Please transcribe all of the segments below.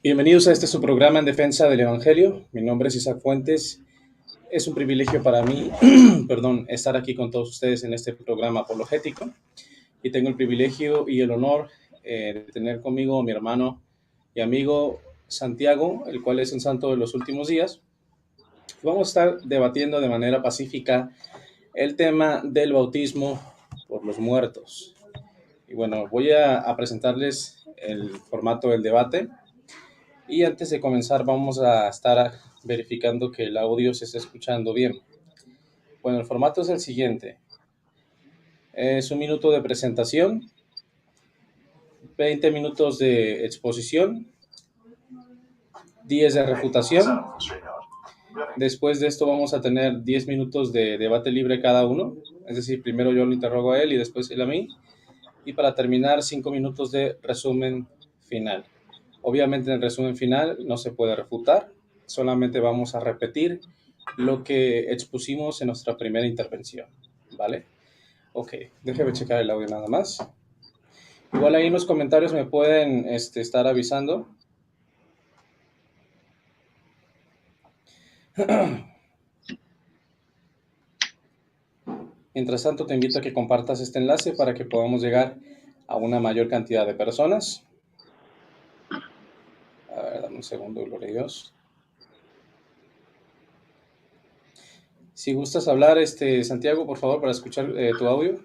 Bienvenidos a este su programa en defensa del Evangelio. Mi nombre es Isaac Fuentes. Es un privilegio para mí, perdón, estar aquí con todos ustedes en este programa apologético. Y tengo el privilegio y el honor de tener conmigo a mi hermano y amigo Santiago, el cual es un santo de los últimos días. Vamos a estar debatiendo de manera pacífica el tema del bautismo por los muertos. Y bueno, voy a presentarles el formato del debate. Y antes de comenzar vamos a estar verificando que el audio se esté escuchando bien. Bueno, el formato es el siguiente. Es un minuto de presentación, 20 minutos de exposición, 10 de refutación. Después de esto vamos a tener 10 minutos de debate libre cada uno. Es decir, primero yo lo interrogo a él y después él a mí. Y para terminar, 5 minutos de resumen final. Obviamente en el resumen final no se puede refutar, solamente vamos a repetir lo que expusimos en nuestra primera intervención, ¿vale? Ok, déjeme checar el audio nada más. Igual ahí en los comentarios me pueden estar avisando. Mientras tanto, te invito a que compartas este enlace para que podamos llegar a una mayor cantidad de personas. A ver, dame un segundo, gloria a Dios. Si gustas hablar, Santiago, por favor, para escuchar tu audio.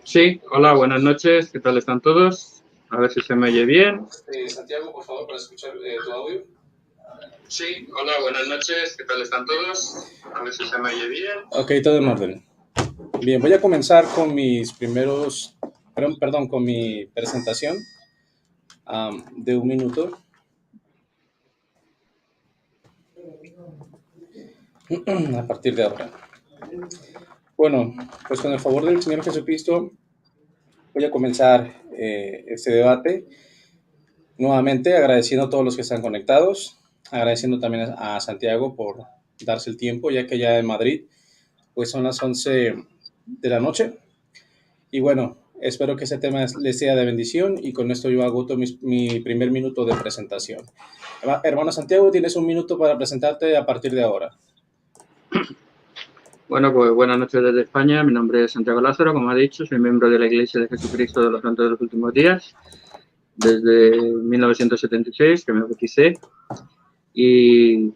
Sí, hola, buenas noches, ¿qué tal están todos? A ver si se me oye bien. Santiago, por favor, para escuchar tu audio. Sí, hola, buenas noches, ¿qué tal están todos? A ver si se me oye bien. Ok, todo en orden. Bien, voy a comenzar con mis primeros, perdón, con mi presentación de un minuto. A partir de ahora. Bueno, pues con el favor del Señor Jesucristo voy a comenzar este debate. Nuevamente agradeciendo a todos los que están conectados, agradeciendo también a Santiago por darse el tiempo, ya que ya en Madrid pues son las 11 de la noche. Y bueno, espero que ese tema les sea de bendición y con esto yo agoto mi primer minuto de presentación. Hermano Santiago, tienes un minuto para presentarte a partir de ahora. Bueno, pues buenas noches desde España, mi nombre es Santiago Lázaro, como ha dicho, soy miembro de la Iglesia de Jesucristo de los Santos de los Últimos Días, desde 1976, que me bauticé, y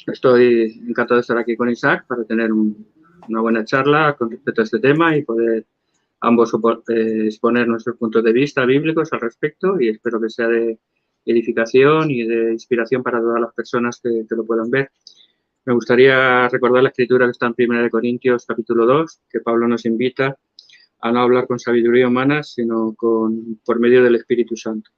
estoy encantado de estar aquí con Isaac para tener una buena charla con respecto a este tema y poder ambos exponer nuestros puntos de vista bíblicos al respecto, y espero que sea de edificación y de inspiración para todas las personas que lo puedan ver. Me gustaría recordar la escritura que está en 1 Corintios capítulo 2, que Pablo nos invita a no hablar con sabiduría humana, sino por medio del Espíritu Santo,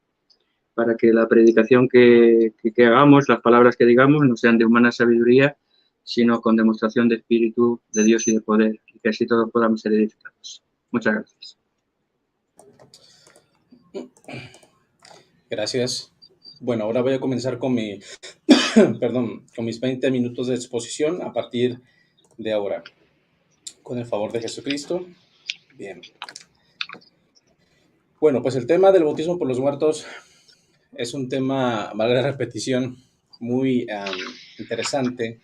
para que la predicación que hagamos, las palabras que digamos, no sean de humana sabiduría, sino con demostración de Espíritu, de Dios y de poder, y que así todos podamos ser edificados. Muchas gracias. Gracias. Bueno, ahora voy a comenzar con con mis 20 minutos de exposición a partir de ahora. Con el favor de Jesucristo. Bien. Bueno, pues el tema del bautismo por los muertos es un tema, vale la repetición, muy interesante,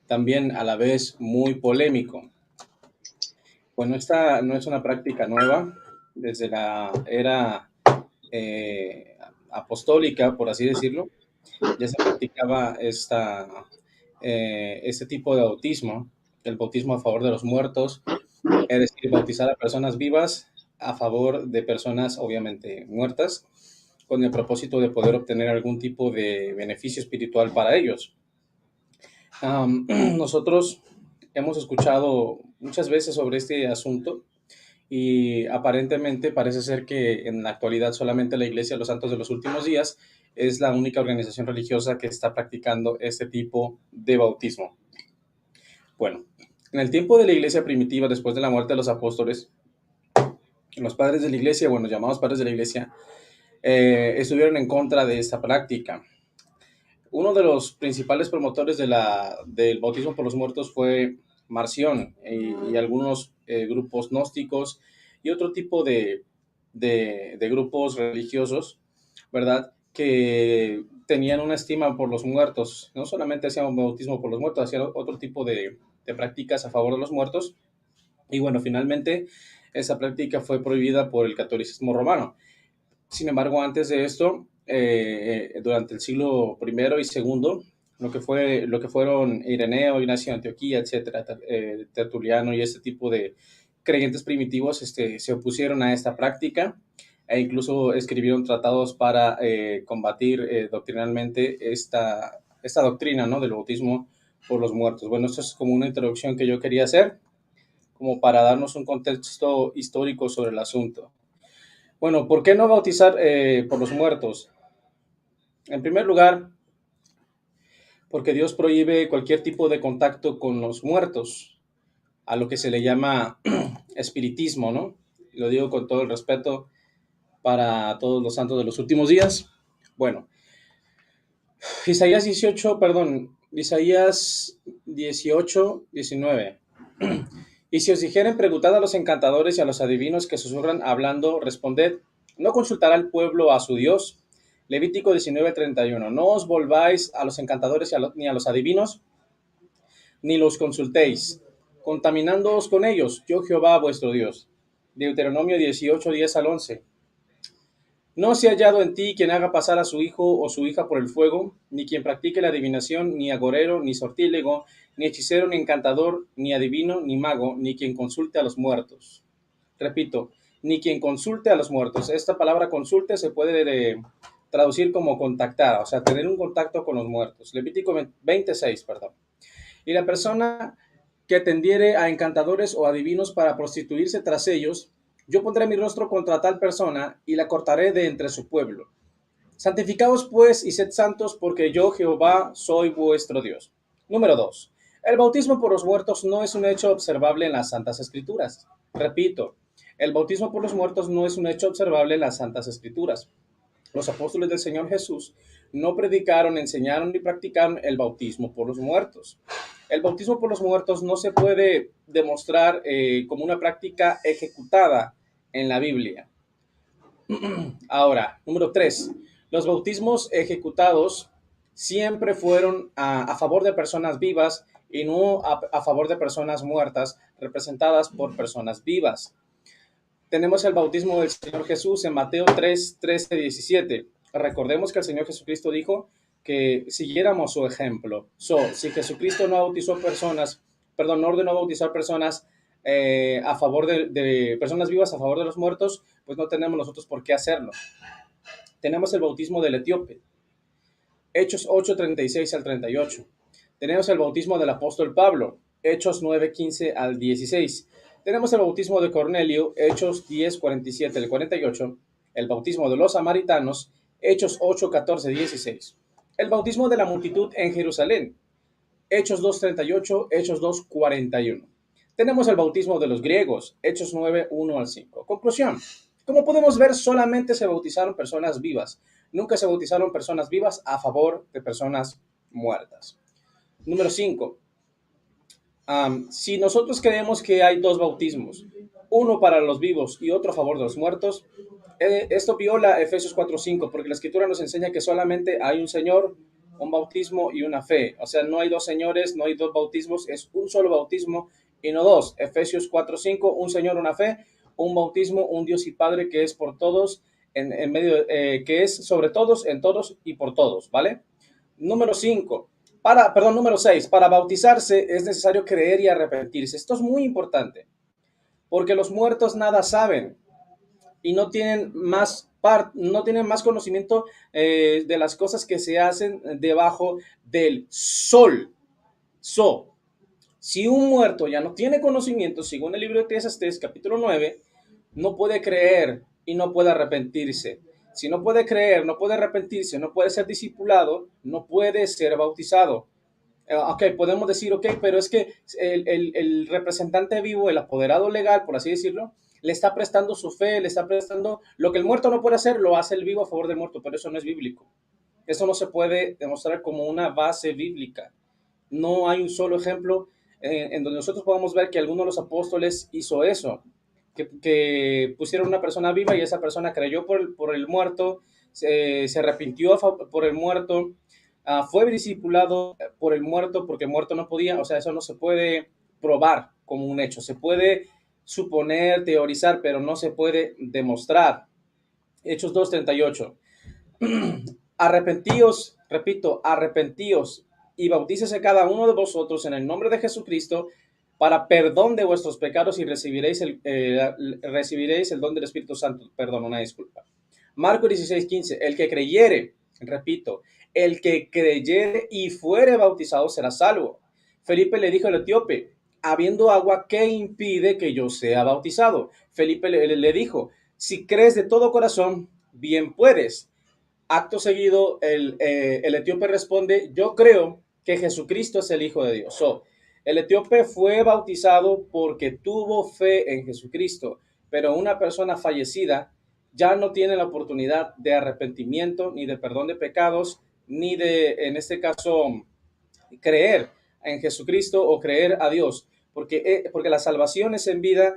también a la vez muy polémico. Bueno, esta no es una práctica nueva, desde la era apostólica, por así decirlo, ya se practicaba este tipo de bautismo, el bautismo a favor de los muertos, es decir, bautizar a personas vivas a favor de personas obviamente muertas, con el propósito de poder obtener algún tipo de beneficio espiritual para ellos. Nosotros hemos escuchado muchas veces sobre este asunto y aparentemente parece ser que en la actualidad solamente la Iglesia de los Santos de los Últimos Días es la única organización religiosa que está practicando este tipo de bautismo. Bueno, en el tiempo de la Iglesia primitiva, después de la muerte de los apóstoles, los padres de la Iglesia, bueno, llamados padres de la Iglesia, estuvieron en contra de esta práctica. Uno de los principales promotores del bautismo por los muertos fue Marción y algunos grupos gnósticos y otro tipo de grupos religiosos, ¿verdad? que tenían una estima por los muertos. No solamente hacían un bautismo por los muertos, hacían otro tipo de prácticas a favor de los muertos. Y bueno, finalmente esa práctica fue prohibida por el catolicismo romano. Sin embargo, antes de esto, durante el siglo I y segundo, lo que fueron Ireneo, Ignacio de Antioquía, etcétera, Tertuliano y este tipo de creyentes primitivos, se opusieron a esta práctica e incluso escribieron tratados para combatir doctrinalmente esta doctrina, ¿no?, del bautismo por los muertos. Bueno, esto es como una introducción que yo quería hacer, como para darnos un contexto histórico sobre el asunto. Bueno, ¿por qué no bautizar por los muertos? En primer lugar, porque Dios prohíbe cualquier tipo de contacto con los muertos, a lo que se le llama espiritismo, ¿no? Lo digo con todo el respeto para todos los santos de los últimos días. Bueno, Isaías 18, 19. Y si os dijeren, preguntad a los encantadores y a los adivinos que susurran hablando, responded, ¿no consultará el pueblo a su Dios? Levítico 19:31. No os volváis a los encantadores ni a los adivinos, ni los consultéis, contaminándoos con ellos, yo Jehová vuestro Dios. Deuteronomio 18:10-11. No se ha hallado en ti quien haga pasar a su hijo o su hija por el fuego, ni quien practique la adivinación, ni agorero, ni sortílego, ni hechicero, ni encantador, ni adivino, ni mago, ni quien consulte a los muertos. Repito, ni quien consulte a los muertos. Esta palabra consulte se puede traducir como contactar, o sea, tener un contacto con los muertos. Levítico 26, perdón. Y la persona que atendiere a encantadores o adivinos para prostituirse tras ellos, yo pondré mi rostro contra tal persona y la cortaré de entre su pueblo. Santificaos pues y sed santos, porque yo Jehová soy vuestro Dios. Número 2. El bautismo por los muertos no es un hecho observable en las Santas Escrituras. Repito, el bautismo por los muertos no es un hecho observable en las Santas Escrituras. Los apóstoles del Señor Jesús no predicaron, enseñaron ni practicaron el bautismo por los muertos. El bautismo por los muertos no se puede demostrar como una práctica ejecutada en la Biblia. Ahora, número 3. Los bautismos ejecutados siempre fueron a favor de personas vivas y no a favor de personas muertas, representadas por personas vivas. Tenemos el bautismo del Señor Jesús en Mateo 3, 13, 17. Recordemos que el Señor Jesucristo dijo que siguiéramos su ejemplo. Si Jesucristo no bautizó personas, perdón, no ordenó bautizar personas a favor de personas vivas a favor de los muertos, pues no tenemos nosotros por qué hacerlo. Tenemos el bautismo del etíope, Hechos 8, 36 al 38. Tenemos el bautismo del apóstol Pablo, Hechos 9, 15 al 16. Tenemos el bautismo de Cornelio, Hechos 10, 47 al 48. El bautismo de los samaritanos, Hechos 8, 14, 16. El bautismo de la multitud en Jerusalén, Hechos 2, 38, Hechos 2, 41. Tenemos el bautismo de los griegos, Hechos 9, 1 al 5. Conclusión. Como podemos ver, solamente se bautizaron personas vivas. Nunca se bautizaron personas vivas a favor de personas muertas. Número 5. Si nosotros creemos que hay dos bautismos, uno para los vivos y otro a favor de los muertos, esto viola Efesios 4:5, porque la Escritura nos enseña que solamente hay un Señor, un bautismo y una fe. O sea, no hay dos señores, no hay dos bautismos, es un solo bautismo y no dos. Efesios 4:5, un Señor, una fe, un bautismo, un Dios y Padre que es por todos, en medio, que es sobre todos, en todos y por todos, ¿vale? Número 6, para bautizarse es necesario creer y arrepentirse. Esto es muy importante, porque los muertos nada saben y no tienen más conocimiento de las cosas que se hacen debajo del sol. Si un muerto ya no tiene conocimiento, según el libro de Eclesiastés, capítulo 9, no puede creer y no puede arrepentirse. Si no puede creer, no puede arrepentirse, no puede ser discipulado, no puede ser bautizado. Ok, podemos decir, ok, pero es que el representante vivo, el apoderado legal, por así decirlo, le está prestando su fe, le está prestando lo que el muerto no puede hacer, lo hace el vivo a favor del muerto, pero eso no es bíblico. Eso no se puede demostrar como una base bíblica. No hay un solo ejemplo en donde nosotros podamos ver que alguno de los apóstoles hizo eso, que pusieron una persona viva y esa persona creyó por el muerto, se arrepintió por el muerto, fue discipulado por el muerto porque el muerto no podía, o sea, eso no se puede probar como un hecho, se puede suponer, teorizar, pero no se puede demostrar. Hechos 2:38. Arrepentíos, repito, arrepentíos y bautícese cada uno de vosotros en el nombre de Jesucristo para perdón de vuestros pecados y recibiréis el don del Espíritu Santo. Perdón, una disculpa. Marcos 16:15. El que creyere, repito, el que creyere y fuere bautizado será salvo. Felipe le dijo al etíope, habiendo agua, ¿qué impide que yo sea bautizado? Felipe le dijo, si crees de todo corazón, bien puedes. Acto seguido, el etíope responde, yo creo que Jesucristo es el Hijo de Dios. El etíope fue bautizado porque tuvo fe en Jesucristo, pero una persona fallecida ya no tiene la oportunidad de arrepentimiento, ni de perdón de pecados, ni de, en este caso, creer en Jesucristo o creer a Dios, porque la salvación es en vida,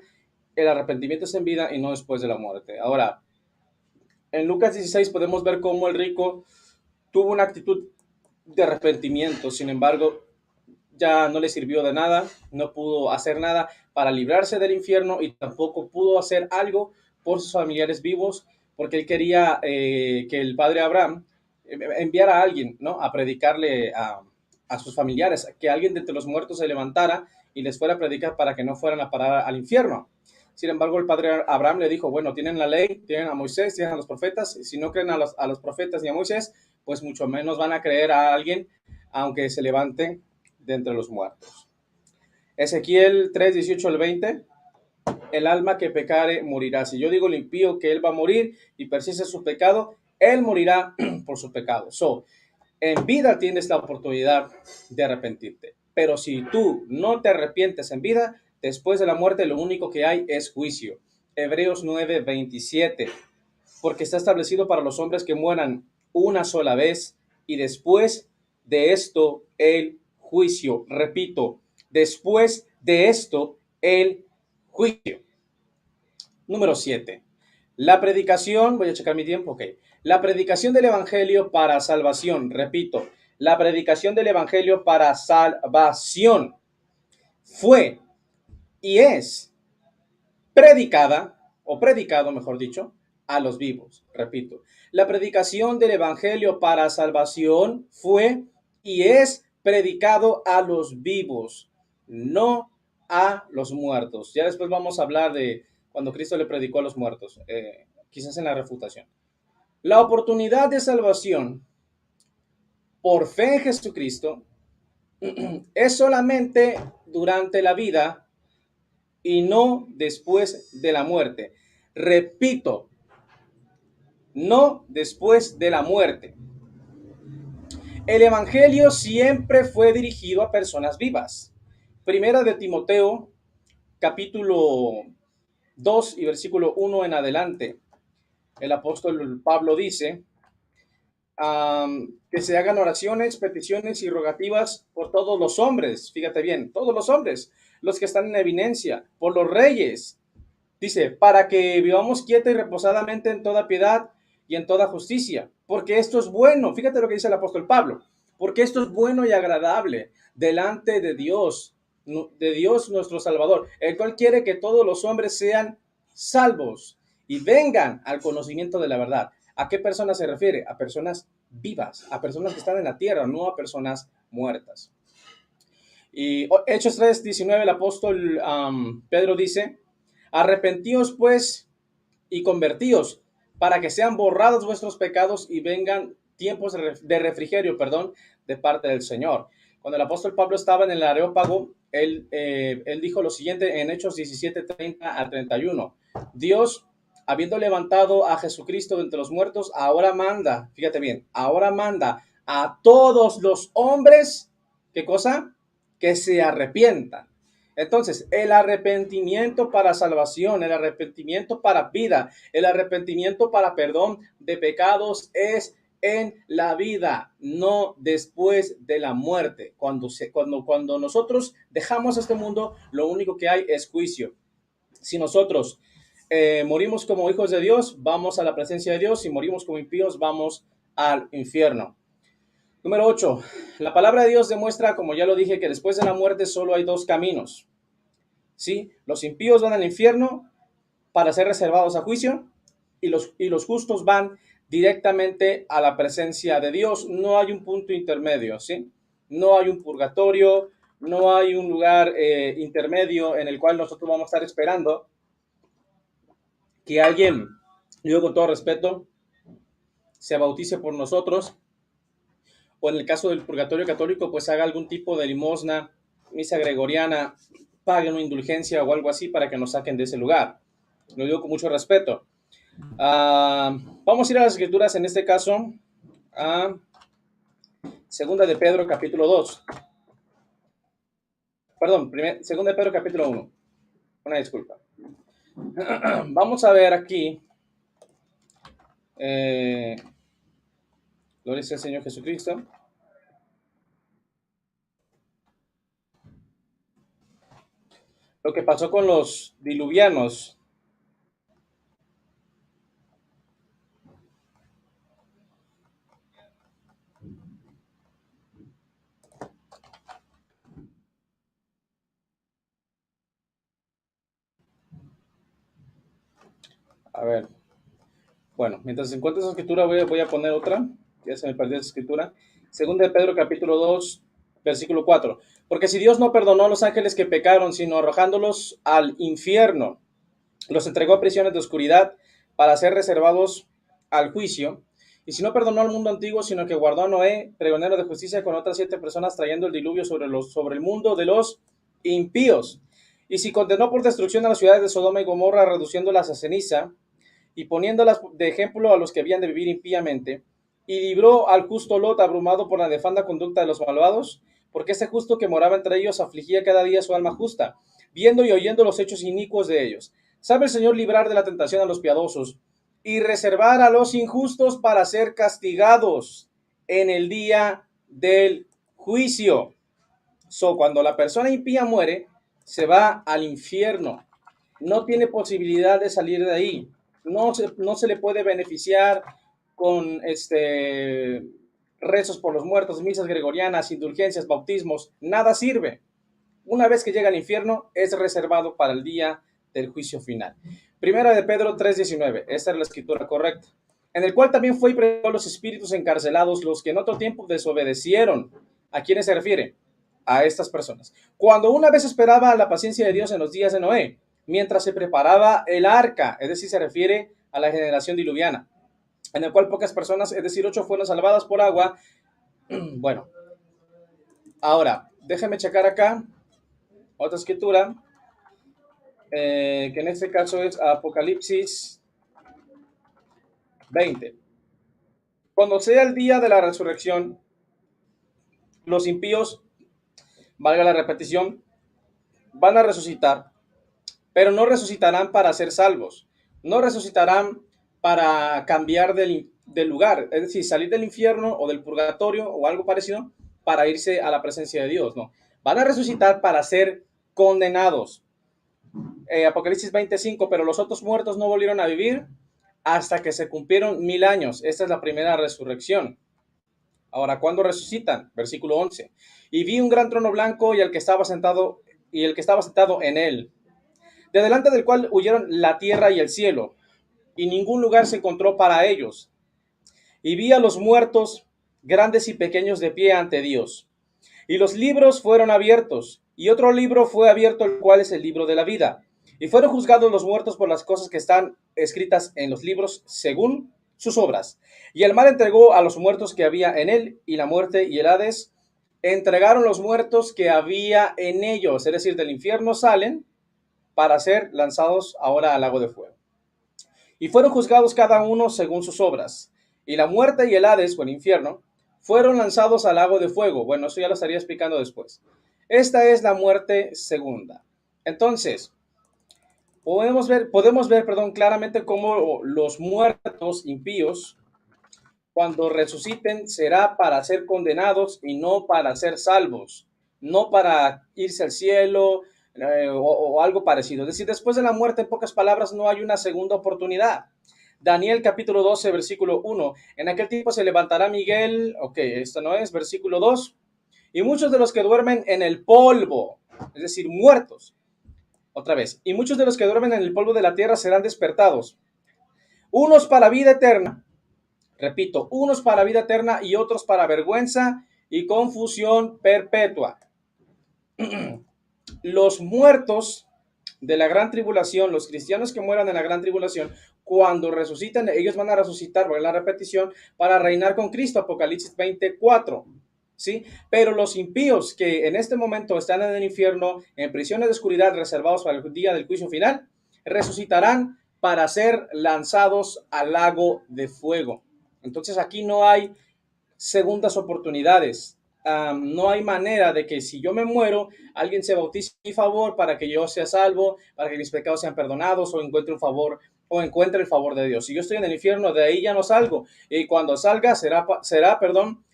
el arrepentimiento es en vida y no después de la muerte. Ahora, en Lucas 16 podemos ver cómo el rico tuvo una actitud de arrepentimiento, sin embargo, ya no le sirvió de nada, no pudo hacer nada para librarse del infierno y tampoco pudo hacer algo por sus familiares vivos, porque él quería que el padre Abraham enviara a alguien, ¿no? A predicarle a sus familiares, que alguien de entre los muertos se levantara y les fuera a predicar para que no fueran a parar al infierno. Sin embargo, el padre Abraham le dijo, bueno, tienen la ley, tienen a Moisés, tienen a los profetas, si no creen a los profetas ni a Moisés, pues mucho menos van a creer a alguien, aunque se levanten de entre los muertos. Ezequiel 3:18 al 20, el alma que pecare morirá. Si yo digo al impío que él va a morir y persiste su pecado, él morirá por su pecado. En vida tienes la oportunidad de arrepentirte, pero si tú no te arrepientes en vida, después de la muerte lo único que hay es juicio. Hebreos 9:27, porque está establecido para los hombres que mueran una sola vez y después de esto el juicio. Repito, después de esto el juicio. Número 7. La predicación, voy a checar mi tiempo, ok. La predicación del evangelio para salvación, repito, la predicación del evangelio para salvación fue y es predicada, o predicado, mejor dicho, a los vivos. Repito, la predicación del evangelio para salvación fue y es predicado a los vivos, no a los muertos. Ya después vamos a hablar de cuando Cristo le predicó a los muertos, quizás en la refutación. La oportunidad de salvación por fe en Jesucristo es solamente durante la vida y no después de la muerte. Repito, no después de la muerte. El evangelio siempre fue dirigido a personas vivas. Primera de Timoteo, capítulo 2 y versículo 1 en adelante. El apóstol Pablo dice que se hagan oraciones, peticiones y rogativas por todos los hombres. Fíjate bien, todos los hombres, los que están en evidencia, por los reyes. Dice, para que vivamos quieta y reposadamente en toda piedad y en toda justicia, porque esto es bueno. Fíjate lo que dice el apóstol Pablo, porque esto es bueno y agradable delante de Dios nuestro Salvador, el cual quiere que todos los hombres sean salvos y vengan al conocimiento de la verdad. ¿A qué personas se refiere? A personas vivas, a personas que están en la tierra, no a personas muertas. Y Hechos 3:19, el apóstol Pedro dice, arrepentíos pues y convertíos para que sean borrados vuestros pecados y vengan tiempos de refrigerio, de parte del Señor. Cuando el apóstol Pablo estaba en el Areópago, él dijo lo siguiente en Hechos 17:30 al 31. Dios, habiendo levantado a Jesucristo de entre los muertos, ahora manda, fíjate bien, ahora manda a todos los hombres, ¿qué cosa? Que se arrepientan. Entonces, el arrepentimiento para salvación, el arrepentimiento para vida, el arrepentimiento para perdón de pecados es en la vida, no después de la muerte. Cuando nosotros dejamos este mundo, lo único que hay es juicio. Si nosotros morimos como hijos de Dios, vamos a la presencia de Dios. Si morimos como impíos, vamos al infierno. Número 8. La palabra de Dios demuestra, como ya lo dije, que después de la muerte solo hay dos caminos. ¿Sí? Los impíos van al infierno para ser reservados a juicio y los justos van directamente a la presencia de Dios. No hay un punto intermedio, ¿sí? No hay un purgatorio, no hay un lugar intermedio en el cual nosotros vamos a estar esperando que alguien, yo con todo respeto, se bautice por nosotros, o en el caso del purgatorio católico, pues haga algún tipo de limosna, misa gregoriana, pague una indulgencia o algo así para que nos saquen de ese lugar. Lo digo con mucho respeto. Vamos a ir a las escrituras, en este caso, a Segunda de Pedro, capítulo 2. Perdón, Segunda de Pedro, capítulo 1. Una disculpa. Vamos a ver aquí. Gloria sea al Señor Jesucristo. Lo que pasó con los diluvianos. A ver. Bueno, mientras se encuentra esa escritura, voy a poner otra. Ya se me perdió esa escritura. Segunda de Pedro, capítulo 2, versículo 4. Porque si Dios no perdonó a los ángeles que pecaron, sino arrojándolos al infierno, los entregó a prisiones de oscuridad para ser reservados al juicio. Y si no perdonó al mundo antiguo, sino que guardó a Noé, pregonero de justicia, con otras 7 personas, trayendo el diluvio sobre el mundo de los impíos. Y si condenó por destrucción a las ciudades de Sodoma y Gomorra, reduciéndolas a ceniza, y poniéndolas de ejemplo a los que habían de vivir impíamente, y libró al justo Lot, abrumado por la nefanda conducta de los malvados, porque ese justo que moraba entre ellos afligía cada día su alma justa, viendo y oyendo los hechos inicuos de ellos. Sabe el Señor librar de la tentación a los piadosos y reservar a los injustos para ser castigados en el día del juicio. Cuando la persona impía muere, se va al infierno. No tiene posibilidad de salir de ahí. No se le puede beneficiar con rezos por los muertos, misas gregorianas, indulgencias, bautismos. Nada sirve. Una vez que llega al infierno, es reservado para el día del juicio final. Primera de Pedro 3:19. Esta es la escritura correcta. En el cual también fue y predicó los espíritus encarcelados, los que en otro tiempo desobedecieron. ¿A quiénes se refiere? A estas personas. Cuando una vez esperaba la paciencia de Dios en los días de Noé, mientras se preparaba el arca, es decir, se refiere a la generación diluviana, en el cual pocas personas, es decir, 8 fueron salvadas por agua. Bueno, ahora, déjenme checar acá otra escritura, que en este caso es Apocalipsis 20. Cuando sea el día de la resurrección, los impíos, valga la repetición, van a resucitar, pero no resucitarán para ser salvos, no resucitarán para cambiar del lugar, es decir, salir del infierno o del purgatorio o algo parecido para irse a la presencia de Dios, no. Van a resucitar para ser condenados. Apocalipsis 25, pero los otros muertos no volvieron a vivir hasta que se cumplieron 1000 años. Esta es la primera resurrección. Ahora, ¿cuándo resucitan? Versículo 11. Y vi un gran trono blanco y el que estaba sentado en él, de delante del cual huyeron la tierra y el cielo, y ningún lugar se encontró para ellos. Y vi a los muertos, grandes y pequeños, de pie ante Dios. Y los libros fueron abiertos, y otro libro fue abierto, el cual es el libro de la vida. Y fueron juzgados los muertos por las cosas que están escritas en los libros según sus obras. Y el mal entregó a los muertos que había en él, y la muerte y el Hades entregaron los muertos que había en ellos. Es decir, del infierno salen para ser lanzados ahora al lago de fuego. Y fueron juzgados cada uno según sus obras. Y la muerte y el Hades, o el infierno, fueron lanzados al lago de fuego. Bueno, eso ya lo estaría explicando después. Esta es la muerte segunda. Entonces, podemos ver, claramente cómo los muertos impíos, cuando resuciten, será para ser condenados y no para ser salvos, no para irse al cielo, o algo parecido. Es decir, después de la muerte, en pocas palabras, no hay una segunda oportunidad. Daniel capítulo 12, versículo 1. En aquel tiempo se levantará Miguel, ok, esto no es, versículo 2. Y muchos de los que duermen en el polvo, es decir, muertos, otra vez, y muchos de los que duermen en el polvo de la tierra serán despertados. Unos para vida eterna, repito, unos para vida eterna y otros para vergüenza y confusión perpetua. Los muertos de la gran tribulación, los cristianos que mueran en la gran tribulación, cuando resuciten, ellos van a resucitar, por la repetición, para reinar con Cristo, Apocalipsis 24, ¿sí? Pero los impíos que en este momento están en el infierno, en prisiones de oscuridad, reservados para el día del juicio final, resucitarán para ser lanzados al lago de fuego. Entonces aquí no hay segundas oportunidades. No hay manera de que si yo me muero, alguien se bautice en mi favor para que yo sea salvo, para que mis pecados sean perdonados o encuentre un favor o encuentre el favor de Dios. Si yo estoy en el infierno, de ahí ya no salgo. Y cuando salga será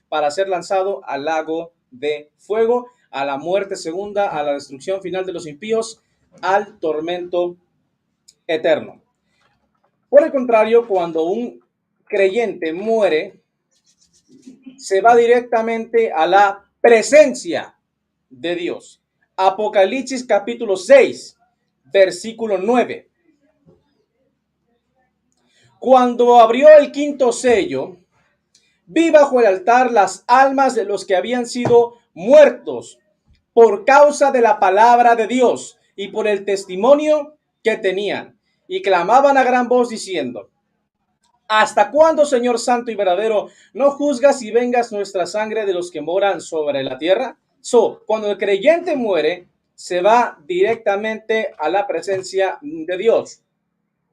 para ser lanzado al lago de fuego, a la muerte segunda, a la destrucción final de los impíos, al tormento eterno. Por el contrario, cuando un creyente muere, se va directamente a la presencia de Dios. Apocalipsis capítulo 6, versículo 9. Cuando abrió el quinto sello, vi bajo el altar las almas de los que habían sido muertos por causa de la palabra de Dios y por el testimonio que tenían, y clamaban a gran voz diciendo: ¿hasta cuándo, Señor santo y verdadero, no juzgas y vengas nuestra sangre de los que moran sobre la tierra? Cuando el creyente muere, se va directamente a la presencia de Dios.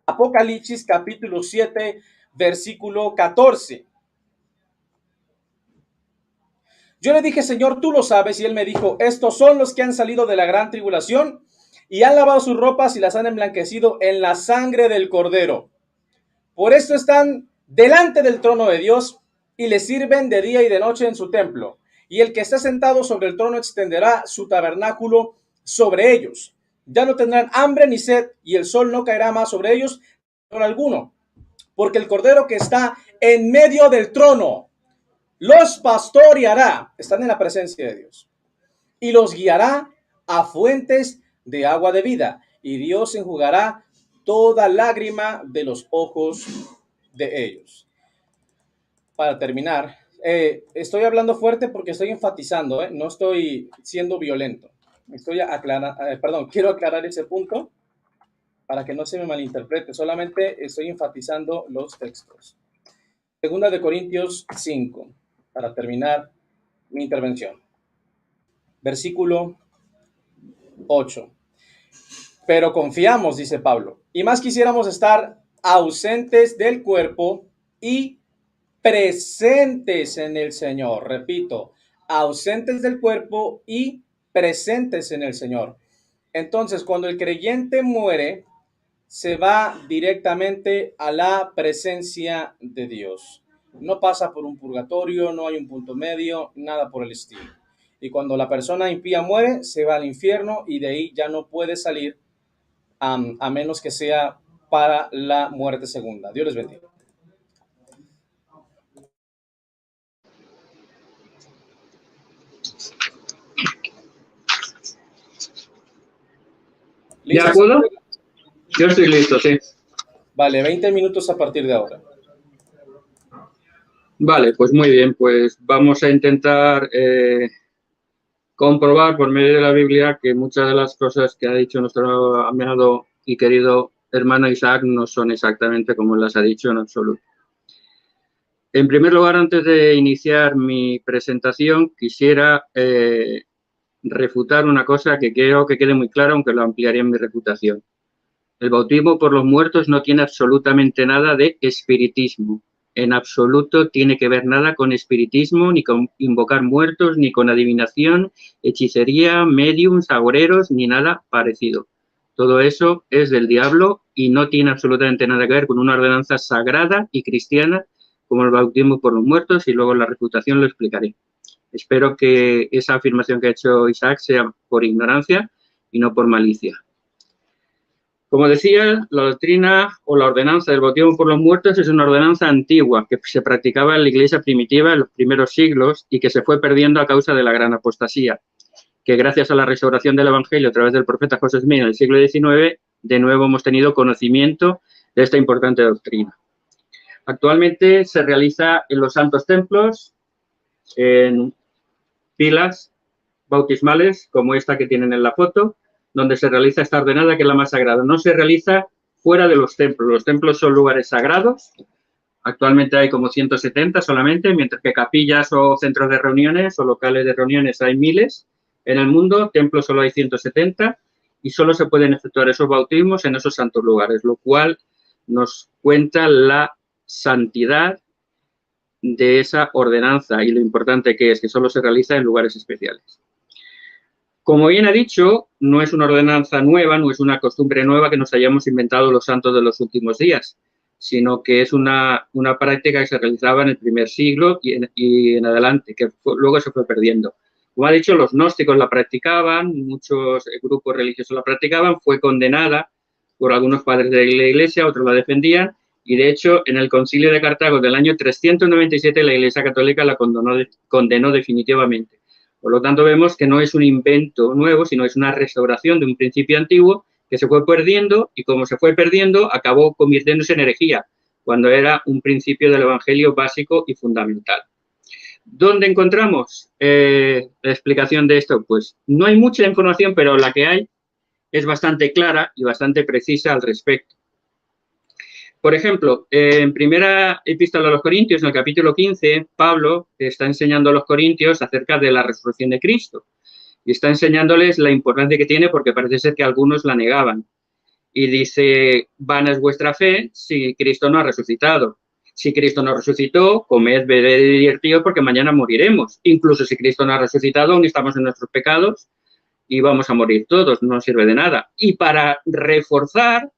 Apocalipsis capítulo 7, versículo 14. Yo le dije: Señor, tú lo sabes. Y él me dijo: estos son los que han salido de la gran tribulación y han lavado sus ropas y las han emblanquecido en la sangre del Cordero. Por esto están delante del trono de Dios y le sirven de día y de noche en su templo. Y el que está sentado sobre el trono extenderá su tabernáculo sobre ellos. Ya no tendrán hambre ni sed, y el sol no caerá más sobre ellos por alguno, porque el Cordero que está en medio del trono los pastoreará, están en la presencia de Dios, y los guiará a fuentes de agua de vida, y Dios enjugará toda lágrima de los ojos de ellos. Para terminar, estoy hablando fuerte porque estoy enfatizando, no estoy siendo violento. Quiero aclarar ese punto para que no se me malinterprete. Solamente estoy enfatizando los textos. Segunda de Corintios 5, para terminar mi intervención. Versículo 8. Pero confiamos, dice Pablo, y más quisiéramos estar ausentes del cuerpo y presentes en el Señor. Repito, ausentes del cuerpo y presentes en el Señor. Entonces, cuando el creyente muere, se va directamente a la presencia de Dios. No pasa por un purgatorio, no hay un punto medio, nada por el estilo. Y cuando la persona impía muere, se va al infierno y de ahí ya no puede salir a menos que sea para la muerte segunda. Dios les bendiga. ¿Ya puedo? Yo estoy listo, sí. Vale, 20 minutos a partir de ahora. Vale, pues muy bien, pues vamos a intentar comprobar por medio de la Biblia que muchas de las cosas que ha dicho nuestro amado y querido hermano Isaac no son exactamente como las ha dicho en absoluto. En primer lugar, antes de iniciar mi presentación, quisiera refutar una cosa que quiero que quede muy clara, aunque lo ampliaría en mi reputación. El bautismo por los muertos no tiene absolutamente nada de espiritismo. En absoluto tiene que ver nada con espiritismo, ni con invocar muertos, ni con adivinación, hechicería, mediums, agoreros, ni nada parecido. Todo eso es del diablo y no tiene absolutamente nada que ver con una ordenanza sagrada y cristiana como el bautismo por los muertos, y luego en la refutación lo explicaré. Espero que esa afirmación que ha hecho Isaac sea por ignorancia y no por malicia. Como decía, la doctrina o la ordenanza del bautismo por los muertos es una ordenanza antigua que se practicaba en la iglesia primitiva en los primeros siglos y que se fue perdiendo a causa de la gran apostasía, que gracias a la restauración del Evangelio a través del profeta José Smith en el siglo XIX, de nuevo hemos tenido conocimiento de esta importante doctrina. Actualmente se realiza en los santos templos, en pilas bautismales como esta que tienen en la foto, donde se realiza esta ordenanza que es la más sagrada. No se realiza fuera de los templos. Los templos son lugares sagrados. Actualmente hay como 170 solamente, mientras que capillas o centros de reuniones o locales de reuniones hay miles. En el mundo, templos solo hay 170 y solo se pueden efectuar esos bautismos en esos santos lugares, lo cual nos cuenta la santidad de esa ordenanza y lo importante que es que solo se realiza en lugares especiales. Como bien ha dicho, no es una ordenanza nueva, no es una costumbre nueva que nos hayamos inventado los santos de los últimos días, sino que es una práctica que se realizaba en el primer siglo y en adelante, que luego se fue perdiendo. Como ha dicho, los gnósticos la practicaban, muchos grupos religiosos la practicaban, fue condenada por algunos padres de la Iglesia, otros la defendían, y de hecho, en el Concilio de Cartago del año 397, la Iglesia Católica la condenó definitivamente. Por lo tanto, vemos que no es un invento nuevo, sino es una restauración de un principio antiguo que se fue perdiendo y como se fue perdiendo, acabó convirtiéndose en herejía, cuando era un principio del Evangelio básico y fundamental. ¿Dónde encontramos la explicación de esto? Pues no hay mucha información, pero la que hay es bastante clara y bastante precisa al respecto. Por ejemplo, en primera epístola a los Corintios, en el capítulo 15, Pablo está enseñando a los corintios acerca de la resurrección de Cristo y está enseñándoles la importancia que tiene porque parece ser que algunos la negaban. Y dice, vana es vuestra fe si Cristo no ha resucitado. Si Cristo no resucitó, comed, bebed y divertidos porque mañana moriremos. Incluso si Cristo no ha resucitado, aún estamos en nuestros pecados y vamos a morir todos, no sirve de nada. Y para reforzar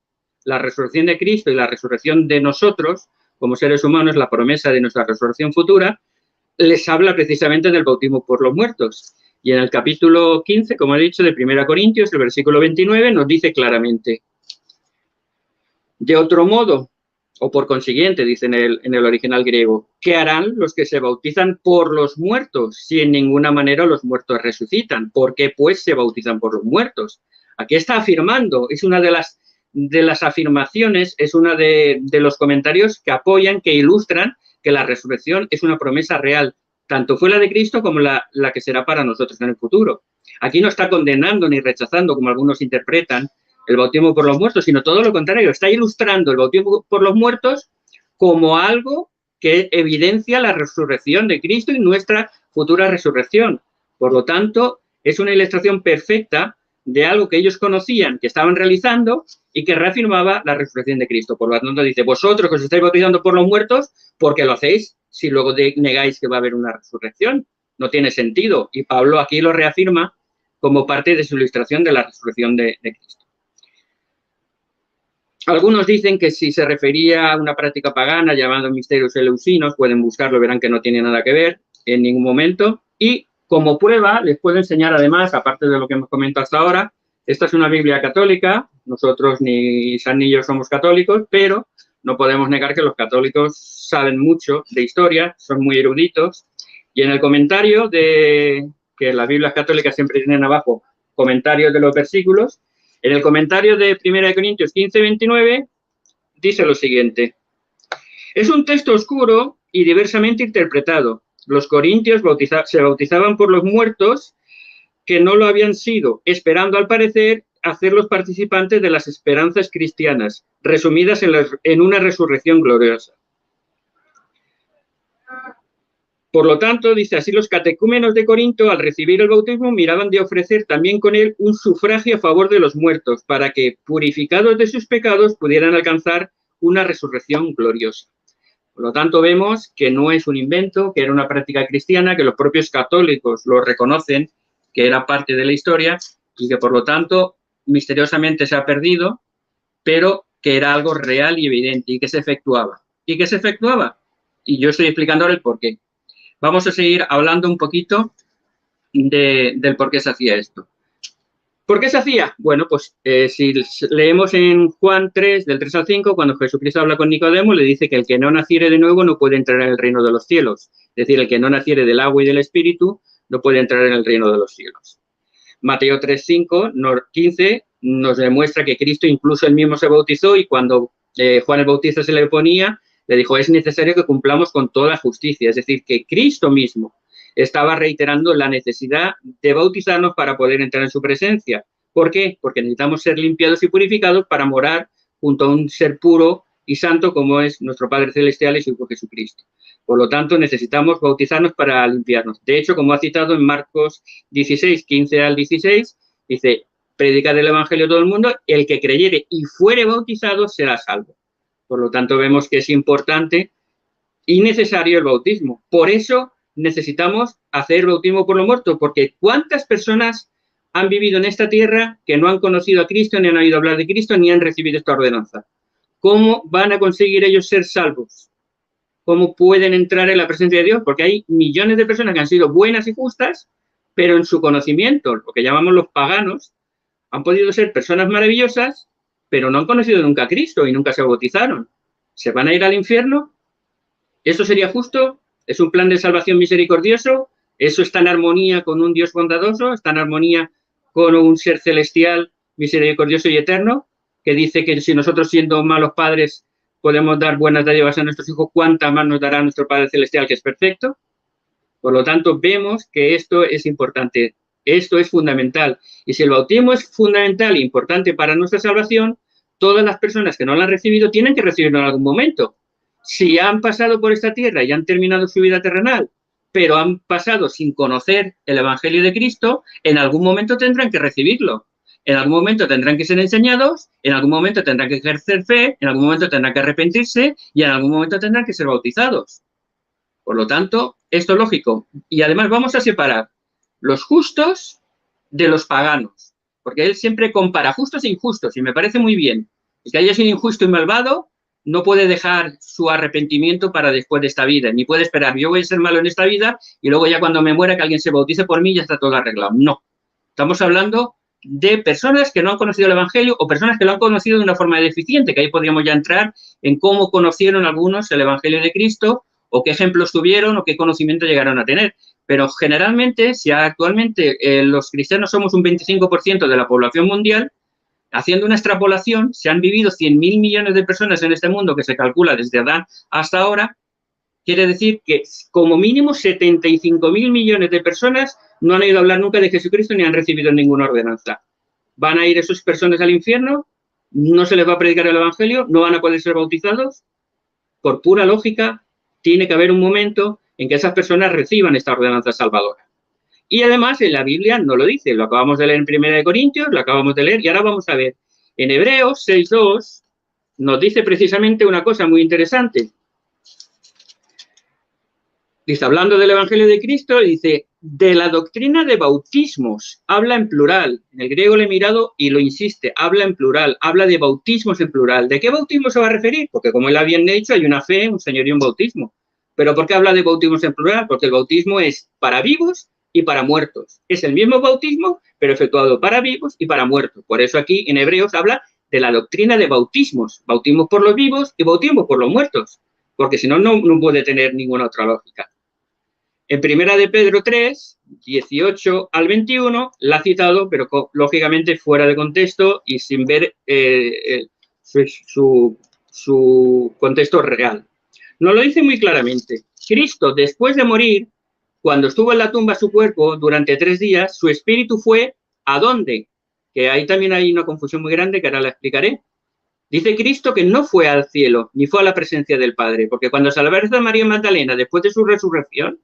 la resurrección de Cristo y la resurrección de nosotros, como seres humanos, la promesa de nuestra resurrección futura, les habla precisamente del bautismo por los muertos. Y en el capítulo 15, como he dicho, de 1 Corintios, el versículo 29, nos dice claramente, de otro modo, o por consiguiente, dice en el original griego, ¿qué harán los que se bautizan por los muertos si en ninguna manera los muertos resucitan? ¿Por qué, pues, se bautizan por los muertos? Aquí está afirmando, es una de las afirmaciones, es uno de los comentarios que apoyan, que ilustran que la resurrección es una promesa real, tanto fue la de Cristo como la que será para nosotros en el futuro. Aquí no está condenando ni rechazando, como algunos interpretan, el bautismo por los muertos, sino todo lo contrario, está ilustrando el bautismo por los muertos como algo que evidencia la resurrección de Cristo y nuestra futura resurrección. Por lo tanto, es una ilustración perfecta de algo que ellos conocían, que estaban realizando y que reafirmaba la resurrección de Cristo. Por lo tanto, dice, vosotros que os estáis bautizando por los muertos, ¿por qué lo hacéis si luego negáis que va a haber una resurrección? No tiene sentido. Y Pablo aquí lo reafirma como parte de su ilustración de la resurrección de Cristo. Algunos dicen que si se refería a una práctica pagana llamada misterios eleusinos, pueden buscarlo, verán que no tiene nada que ver en ningún momento. Y como prueba, les puedo enseñar además, aparte de lo que hemos comentado hasta ahora, esta es una Biblia católica, nosotros ni San ni yo somos católicos, pero no podemos negar que los católicos saben mucho de historia, son muy eruditos, y en el comentario que las Biblias católicas siempre tienen abajo comentarios de los versículos, en el comentario de 1 Corintios 15, 29, dice lo siguiente. Es un texto oscuro y diversamente interpretado. Los corintios se bautizaban por los muertos que no lo habían sido, esperando al parecer hacerlos participantes de las esperanzas cristianas, resumidas en una resurrección gloriosa. Por lo tanto, dice así, los catecúmenos de Corinto, al recibir el bautismo, miraban de ofrecer también con él un sufragio a favor de los muertos, para que, purificados de sus pecados, pudieran alcanzar una resurrección gloriosa. Por lo tanto, vemos que no es un invento, que era una práctica cristiana, que los propios católicos lo reconocen, que era parte de la historia, y que, por lo tanto, misteriosamente se ha perdido, pero que era algo real y evidente, y que se efectuaba. ¿Y qué se efectuaba? Y yo estoy explicando ahora el porqué. Vamos a seguir hablando un poquito del por qué se hacía esto. ¿Por qué se hacía? Bueno, pues si leemos en Juan 3, del 3 al 5, cuando Jesucristo habla con Nicodemo, le dice que el que no naciere de nuevo no puede entrar en el reino de los cielos. Es decir, el que no naciere del agua y del Espíritu no puede entrar en el reino de los cielos. Mateo 3, 5, 15 nos demuestra que Cristo incluso él mismo se bautizó y cuando Juan el Bautista se le oponía, le dijo, es necesario que cumplamos con toda justicia. Es decir, que Cristo mismo estaba reiterando la necesidad de bautizarnos para poder entrar en su presencia. ¿Por qué? Porque necesitamos ser limpiados y purificados para morar junto a un ser puro y santo como es nuestro Padre Celestial y su Hijo Jesucristo. Por lo tanto, necesitamos bautizarnos para limpiarnos. De hecho, como ha citado en Marcos 16, 15 al 16, dice, predicad el Evangelio a todo el mundo, el que creyere y fuere bautizado será salvo. Por lo tanto, vemos que es importante y necesario el bautismo. Por eso necesitamos hacer bautismo por los muertos, porque ¿cuántas personas han vivido en esta tierra que no han conocido a Cristo, ni han oído hablar de Cristo, ni han recibido esta ordenanza? ¿Cómo van a conseguir ellos ser salvos? ¿Cómo pueden entrar en la presencia de Dios? Porque hay millones de personas que han sido buenas y justas, pero en su conocimiento, lo que llamamos los paganos, han podido ser personas maravillosas, pero no han conocido nunca a Cristo y nunca se bautizaron. ¿Se van a ir al infierno? ¿Eso sería justo? ¿Es un plan de salvación misericordioso? ¿Eso está en armonía con un Dios bondadoso? ¿Está en armonía con un ser celestial, misericordioso y eterno? Que dice que si nosotros siendo malos padres podemos dar buenas dádivas a nuestros hijos, ¿cuántas más nos dará nuestro Padre Celestial que es perfecto? Por lo tanto, vemos que esto es importante. Esto es fundamental. Y si el bautismo es fundamental e importante para nuestra salvación, todas las personas que no lo han recibido tienen que recibirlo en algún momento. Si han pasado por esta tierra y han terminado su vida terrenal, pero han pasado sin conocer el Evangelio de Cristo, en algún momento tendrán que recibirlo. En algún momento tendrán que ser enseñados, en algún momento tendrán que ejercer fe, en algún momento tendrán que arrepentirse y en algún momento tendrán que ser bautizados. Por lo tanto, esto es lógico. Y además vamos a separar los justos de los paganos, porque él siempre compara justos e injustos y me parece muy bien. El que haya sido injusto y malvado no puede dejar su arrepentimiento para después de esta vida, ni puede esperar, yo voy a ser malo en esta vida y luego ya cuando me muera que alguien se bautice por mí y ya está todo arreglado. No. Estamos hablando de personas que no han conocido el Evangelio o personas que lo han conocido de una forma deficiente, que ahí podríamos ya entrar en cómo conocieron algunos el Evangelio de Cristo o qué ejemplos tuvieron o qué conocimiento llegaron a tener. Pero generalmente, si actualmente los cristianos somos un 25% de la población mundial, haciendo una extrapolación, se han vivido 100.000 millones de personas en este mundo que se calcula desde Adán hasta ahora, quiere decir que como mínimo 75.000 millones de personas no han oído hablar nunca de Jesucristo ni han recibido ninguna ordenanza. ¿Van a ir esas personas al infierno? ¿No se les va a predicar el Evangelio? ¿No van a poder ser bautizados? Por pura lógica, tiene que haber un momento en que esas personas reciban esta ordenanza salvadora. Y además en la Biblia no lo dice, lo acabamos de leer en 1 Corintios, lo acabamos de leer y ahora vamos a ver. En Hebreos 6.2 nos dice precisamente una cosa muy interesante. Dice, hablando del Evangelio de Cristo, dice, de la doctrina de bautismos, habla en plural. En el griego le he mirado y lo insiste, habla en plural, habla de bautismos en plural. ¿De qué bautismo se va a referir? Porque como él ha bien dicho, hay una fe, un señor y un bautismo. ¿Pero por qué habla de bautismos en plural? Porque el bautismo es para vivos y para muertos. Es el mismo bautismo, pero efectuado para vivos y para muertos. Por eso aquí en Hebreos habla de la doctrina de bautismos. Bautismos por los vivos y bautismos por los muertos. Porque si no, no puede tener ninguna otra lógica. En Primera de Pedro 3, 18 al 21, la ha citado, pero lógicamente fuera de contexto y sin ver su contexto real. Nos lo dice muy claramente. Cristo, después de morir, cuando estuvo en la tumba su cuerpo durante 3 días, su espíritu fue ¿a dónde? Que ahí también hay una confusión muy grande que ahora la explicaré. Dice Cristo que no fue al cielo, ni fue a la presencia del Padre, porque cuando se aparece a María Magdalena después de su resurrección,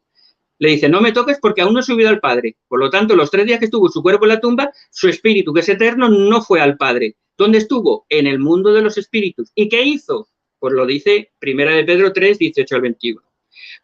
le dice, no me toques porque aún no he subido al Padre. Por lo tanto, los 3 días que estuvo su cuerpo en la tumba, su espíritu, que es eterno, no fue al Padre. ¿Dónde estuvo? En el mundo de los espíritus. ¿Y qué hizo? Pues lo dice Primera de Pedro 3, 18 al 21.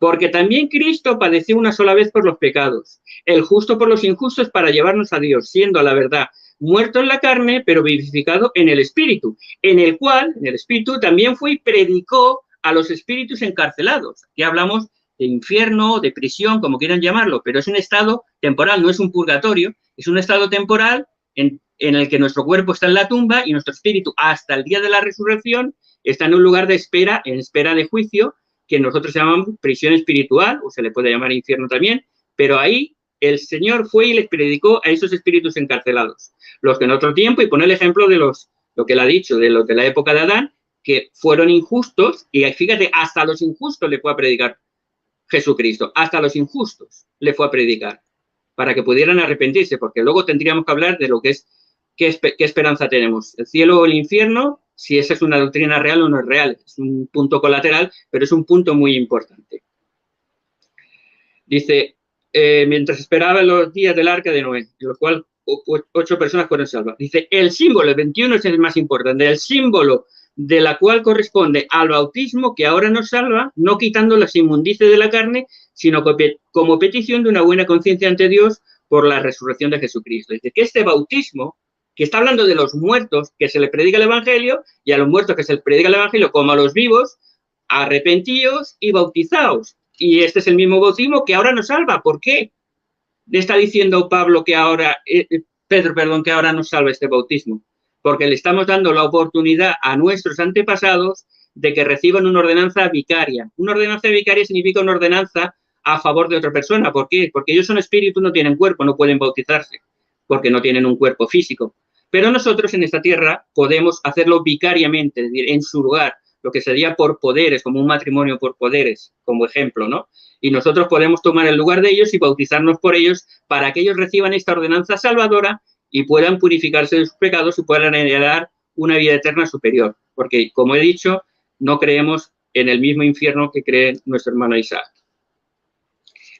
Porque también Cristo padeció una sola vez por los pecados, el justo por los injustos para llevarnos a Dios, siendo a la verdad muerto en la carne, pero vivificado en el espíritu, en el cual, en el espíritu, también fue y predicó a los espíritus encarcelados. Aquí hablamos de infierno, de prisión, como quieran llamarlo, pero es un estado temporal, no es un purgatorio, es un estado temporal en el que nuestro cuerpo está en la tumba y nuestro espíritu, hasta el día de la resurrección, está en un lugar de espera, en espera de juicio, que nosotros llamamos prisión espiritual, o se le puede llamar infierno también, pero ahí el Señor fue y les predicó a esos espíritus encarcelados, los que en otro tiempo, y pone el ejemplo de lo que él ha dicho, de los de la época de Adán, que fueron injustos, y fíjate, hasta a los injustos le fue a predicar Jesucristo, hasta a los injustos le fue a predicar, para que pudieran arrepentirse, porque luego tendríamos que hablar de lo que es, qué esperanza tenemos, el cielo o el infierno, si esa es una doctrina real o no es real, es un punto colateral, pero es un punto muy importante. Dice, mientras esperaban los días del arca de Noé, en los cuales 8 personas fueron salvas. Dice, el símbolo, el 21 es el más importante, el símbolo de la cual corresponde al bautismo que ahora nos salva, no quitando las inmundicias de la carne, sino como petición de una buena conciencia ante Dios por la resurrección de Jesucristo. Dice que este bautismo, que está hablando de los muertos que se les predica el Evangelio, y a los muertos que se les predica el Evangelio como a los vivos, arrepentíos y bautizaos. Y este es el mismo bautismo que ahora nos salva. ¿Por qué? Le está diciendo Pedro, que ahora nos salva este bautismo. Porque le estamos dando la oportunidad a nuestros antepasados de que reciban una ordenanza vicaria. Una ordenanza vicaria significa una ordenanza a favor de otra persona. ¿Por qué? Porque ellos son espíritus, no tienen cuerpo, no pueden bautizarse, porque no tienen un cuerpo físico. Pero nosotros en esta tierra podemos hacerlo vicariamente, es decir, en su lugar, lo que sería por poderes, como un matrimonio por poderes, como ejemplo, ¿no? Y nosotros podemos tomar el lugar de ellos y bautizarnos por ellos para que ellos reciban esta ordenanza salvadora y puedan purificarse de sus pecados y puedan heredar una vida eterna superior. Porque, como he dicho, no creemos en el mismo infierno que cree nuestro hermano Isaac.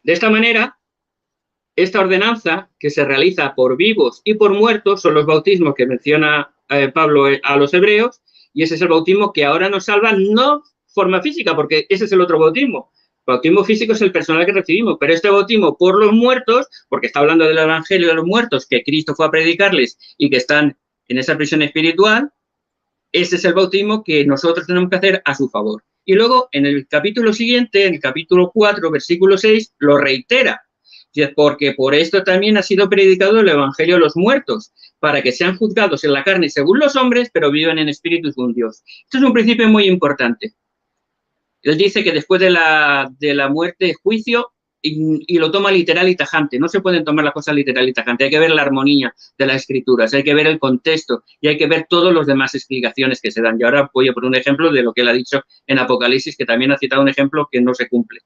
De esta manera, esta ordenanza que se realiza por vivos y por muertos son los bautismos que menciona Pablo a los hebreos, y ese es el bautismo que ahora nos salva, no forma física, porque ese es el otro bautismo. El bautismo físico es el personal que recibimos, pero este bautismo por los muertos, porque está hablando del Evangelio de los muertos, que Cristo fue a predicarles y que están en esa prisión espiritual, ese es el bautismo que nosotros tenemos que hacer a su favor. Y luego, en el capítulo siguiente, en el capítulo 4, versículo 6, lo reitera, porque por esto también ha sido predicado el Evangelio a los muertos, para que sean juzgados en la carne según los hombres, pero vivan en espíritu según Dios. Esto es un principio muy importante. Él dice que después de la muerte, juicio, y lo toma literal y tajante. No se pueden tomar las cosas literal y tajante. Hay que ver la armonía de las escrituras, hay que ver el contexto y hay que ver todas las demás explicaciones que se dan. Y ahora voy a poner un ejemplo de lo que él ha dicho en Apocalipsis, que también ha citado un ejemplo que no se cumple.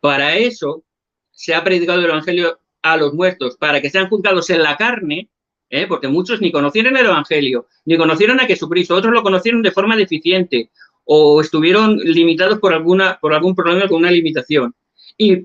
Para eso se ha predicado el Evangelio a los muertos, para que sean juzgados en la carne, porque muchos ni conocieron el Evangelio, ni conocieron a Jesucristo, otros lo conocieron de forma deficiente, o estuvieron limitados por algún problema con una limitación. Y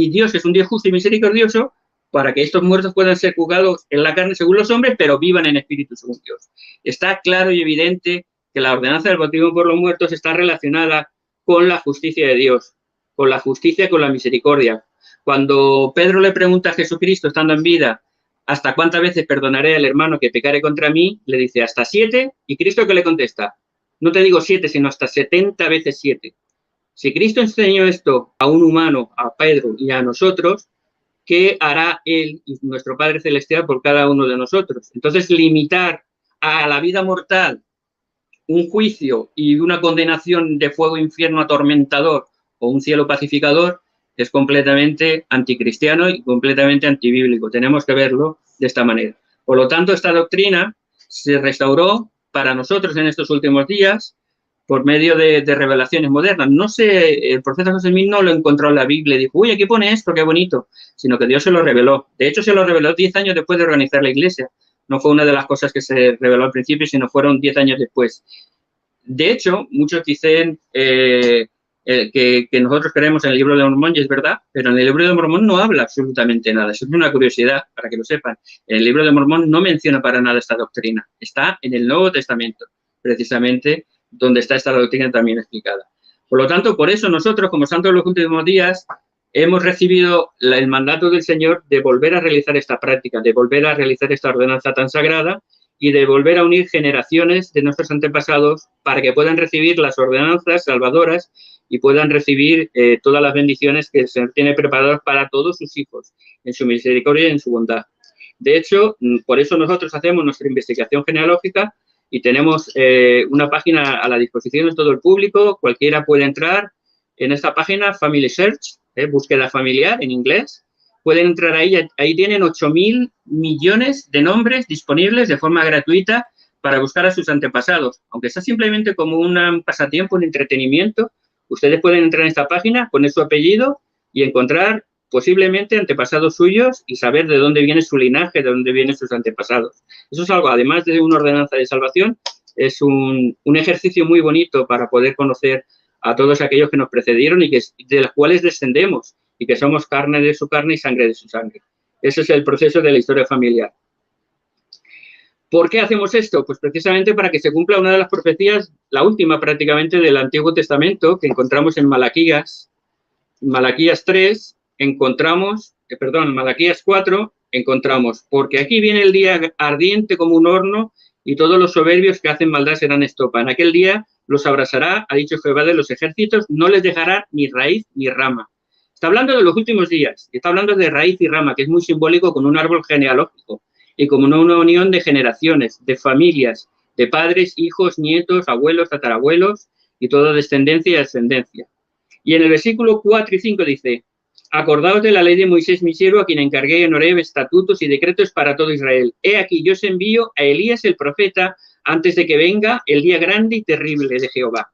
Dios es un Dios justo y misericordioso para que estos muertos puedan ser juzgados en la carne según los hombres, pero vivan en espíritu según Dios. Está claro y evidente que la ordenanza del bautismo por los muertos está relacionada con la justicia de Dios, con la justicia y con la misericordia. Cuando Pedro le pregunta a Jesucristo, estando en vida, ¿hasta cuántas veces perdonaré al hermano que pecare contra mí? Le dice, ¿hasta 7? ¿Y Cristo qué le contesta? No te digo 7, sino hasta 70 veces 7. Si Cristo enseñó esto a un humano, a Pedro y a nosotros, ¿qué hará Él y nuestro Padre Celestial por cada uno de nosotros? Entonces, limitar a la vida mortal un juicio y una condenación de fuego infierno atormentador o un cielo pacificador es completamente anticristiano y completamente antibíblico. Tenemos que verlo de esta manera. Por lo tanto, esta doctrina se restauró para nosotros en estos últimos días por medio de revelaciones modernas. No sé, el profeta José Smith no lo encontró en la Biblia y dijo, uy, aquí pone esto, qué bonito, sino que Dios se lo reveló. De hecho, se lo reveló 10 años después de organizar la iglesia. No fue una de las cosas que se reveló al principio, sino fueron 10 años después. De hecho, muchos dicen que nosotros creemos en el libro de Mormón, y es verdad, pero en el libro de Mormón no habla absolutamente nada. Eso es una curiosidad, para que lo sepan. El libro de Mormón no menciona para nada esta doctrina. Está en el Nuevo Testamento, precisamente, donde está esta doctrina también explicada. Por lo tanto, por eso nosotros, como santos de los últimos días, hemos recibido el mandato del Señor de volver a realizar esta práctica, de volver a realizar esta ordenanza tan sagrada y de volver a unir generaciones de nuestros antepasados para que puedan recibir las ordenanzas salvadoras y puedan recibir todas las bendiciones que el Señor tiene preparadas para todos sus hijos, en su misericordia y en su bondad. De hecho, por eso nosotros hacemos nuestra investigación genealógica y tenemos una página a la disposición de todo el público. Cualquiera puede entrar en esta página, Family Search, búsqueda familiar en inglés. Pueden entrar ahí tienen 8.000 millones de nombres disponibles de forma gratuita para buscar a sus antepasados. Aunque sea simplemente como un pasatiempo, un entretenimiento, ustedes pueden entrar en esta página, poner su apellido y encontrar posiblemente antepasados suyos y saber de dónde viene su linaje, de dónde vienen sus antepasados. Eso es algo, además de una ordenanza de salvación, es un ejercicio muy bonito para poder conocer a todos aquellos que nos precedieron y de los cuales descendemos y que somos carne de su carne y sangre de su sangre. Ese es el proceso de la historia familiar. ¿Por qué hacemos esto? Pues precisamente para que se cumpla una de las profecías, la última prácticamente del Antiguo Testamento, que encontramos en Malaquías 3, Malaquías 4, encontramos, porque aquí viene el día ardiente como un horno y todos los soberbios que hacen maldad serán estopa. En aquel día los abrasará, ha dicho Jehová de los ejércitos, no les dejará ni raíz ni rama. Está hablando de los últimos días, está hablando de raíz y rama, que es muy simbólico con un árbol genealógico y como una unión de generaciones, de familias, de padres, hijos, nietos, abuelos, tatarabuelos y toda descendencia y ascendencia. Y en el versículo 4 y 5 dice, acordaos de la ley de Moisés mi siervo, a quien encargué en Horeb estatutos y decretos para todo Israel. He aquí, yo os envío a Elías el profeta antes de que venga el día grande y terrible de Jehová.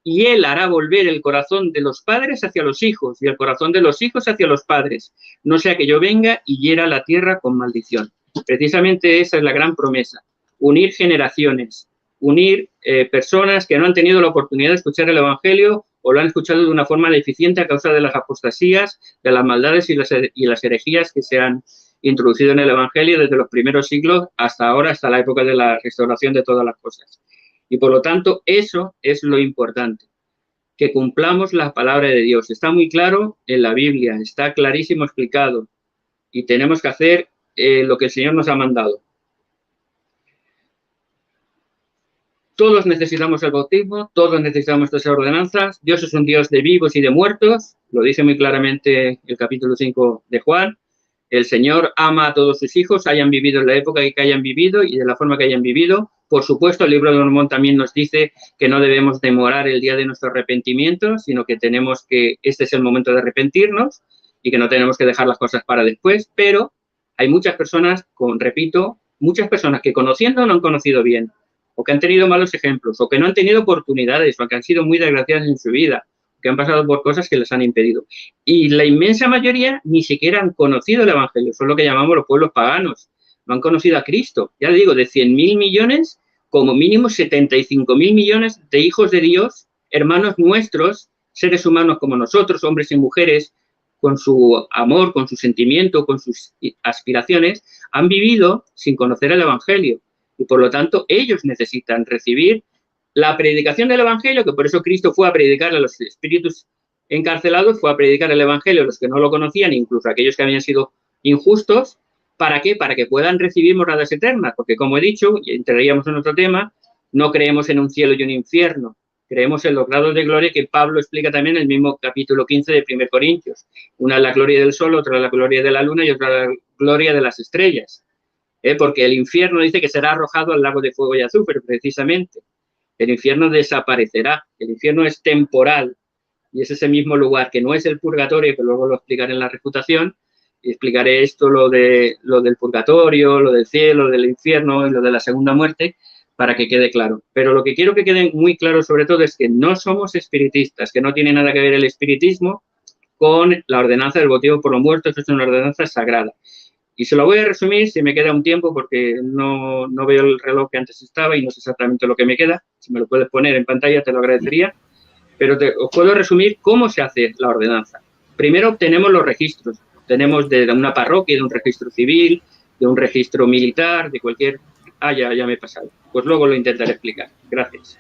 Y él hará volver el corazón de los padres hacia los hijos y el corazón de los hijos hacia los padres, no sea que yo venga y hiera la tierra con maldición. Precisamente esa es la gran promesa, unir generaciones, unir personas que no han tenido la oportunidad de escuchar el Evangelio o lo han escuchado de una forma deficiente a causa de las apostasías, de las maldades y las herejías que se han introducido en el Evangelio desde los primeros siglos hasta ahora, hasta la época de la restauración de todas las cosas. Y por lo tanto, eso es lo importante, que cumplamos la palabra de Dios. Está muy claro en la Biblia, está clarísimo explicado y tenemos que hacer lo que el Señor nos ha mandado. Todos necesitamos el bautismo, todos necesitamos estas ordenanzas. Dios es un Dios de vivos y de muertos, lo dice muy claramente el capítulo 5 de Juan. El Señor ama a todos sus hijos, hayan vivido en la época que hayan vivido y de la forma que hayan vivido. Por supuesto, el libro de Mormón también nos dice que no debemos demorar el día de nuestro arrepentimiento, sino que este es el momento de arrepentirnos y que no tenemos que dejar las cosas para después, pero hay muchas personas, muchas personas que conociendo no han conocido bien, o que han tenido malos ejemplos, o que no han tenido oportunidades, o que han sido muy desgraciadas en su vida, que han pasado por cosas que les han impedido. Y la inmensa mayoría ni siquiera han conocido el Evangelio, son lo que llamamos los pueblos paganos. No han conocido a Cristo. Ya le digo, de 100.000 millones, como mínimo 75.000 millones de hijos de Dios, hermanos nuestros, seres humanos como nosotros, hombres y mujeres, con su amor, con su sentimiento, con sus aspiraciones, han vivido sin conocer el Evangelio. Y por lo tanto, ellos necesitan recibir la predicación del Evangelio, que por eso Cristo fue a predicar a los espíritus encarcelados, fue a predicar el Evangelio a los que no lo conocían, incluso a aquellos que habían sido injustos. ¿Para qué? Para que puedan recibir moradas eternas, porque como he dicho, y entraríamos en otro tema, no creemos en un cielo y un infierno, creemos en los grados de gloria que Pablo explica también en el mismo capítulo 15 de 1 Corintios. Una es la gloria del sol, otra es la gloria de la luna y otra la gloria de las estrellas. Porque el infierno dice que será arrojado al lago de fuego y azufre, precisamente. El infierno desaparecerá, el infierno es temporal y es ese mismo lugar que no es el purgatorio, que luego lo explicaré en la refutación, y explicaré esto, lo del purgatorio, lo del cielo, lo del infierno y lo de la segunda muerte, para que quede claro. Pero lo que quiero que quede muy claro sobre todo es que no somos espiritistas, que no tiene nada que ver el espiritismo con la ordenanza del bautismo por los muertos, es una ordenanza sagrada. Y se lo voy a resumir, si me queda un tiempo, porque no veo el reloj que antes estaba y no sé exactamente lo que me queda. Si me lo puedes poner en pantalla, te lo agradecería. Pero os puedo resumir cómo se hace la ordenanza. Primero obtenemos los registros. Tenemos de una parroquia, de un registro civil, de un registro militar, de cualquier... ya me he pasado. Pues luego lo intentaré explicar. Gracias.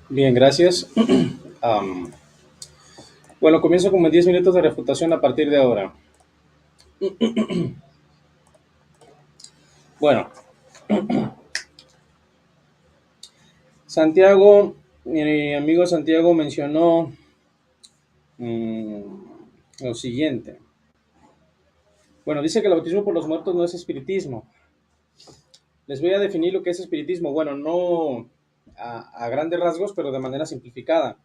Bien, gracias. Bueno, comienzo con mis 10 minutos de refutación a partir de ahora. Bueno, Santiago, mi amigo Santiago mencionó lo siguiente. Bueno, dice que el bautismo por los muertos no es espiritismo. Les voy a definir lo que es espiritismo. Bueno, no a grandes rasgos, pero de manera simplificada.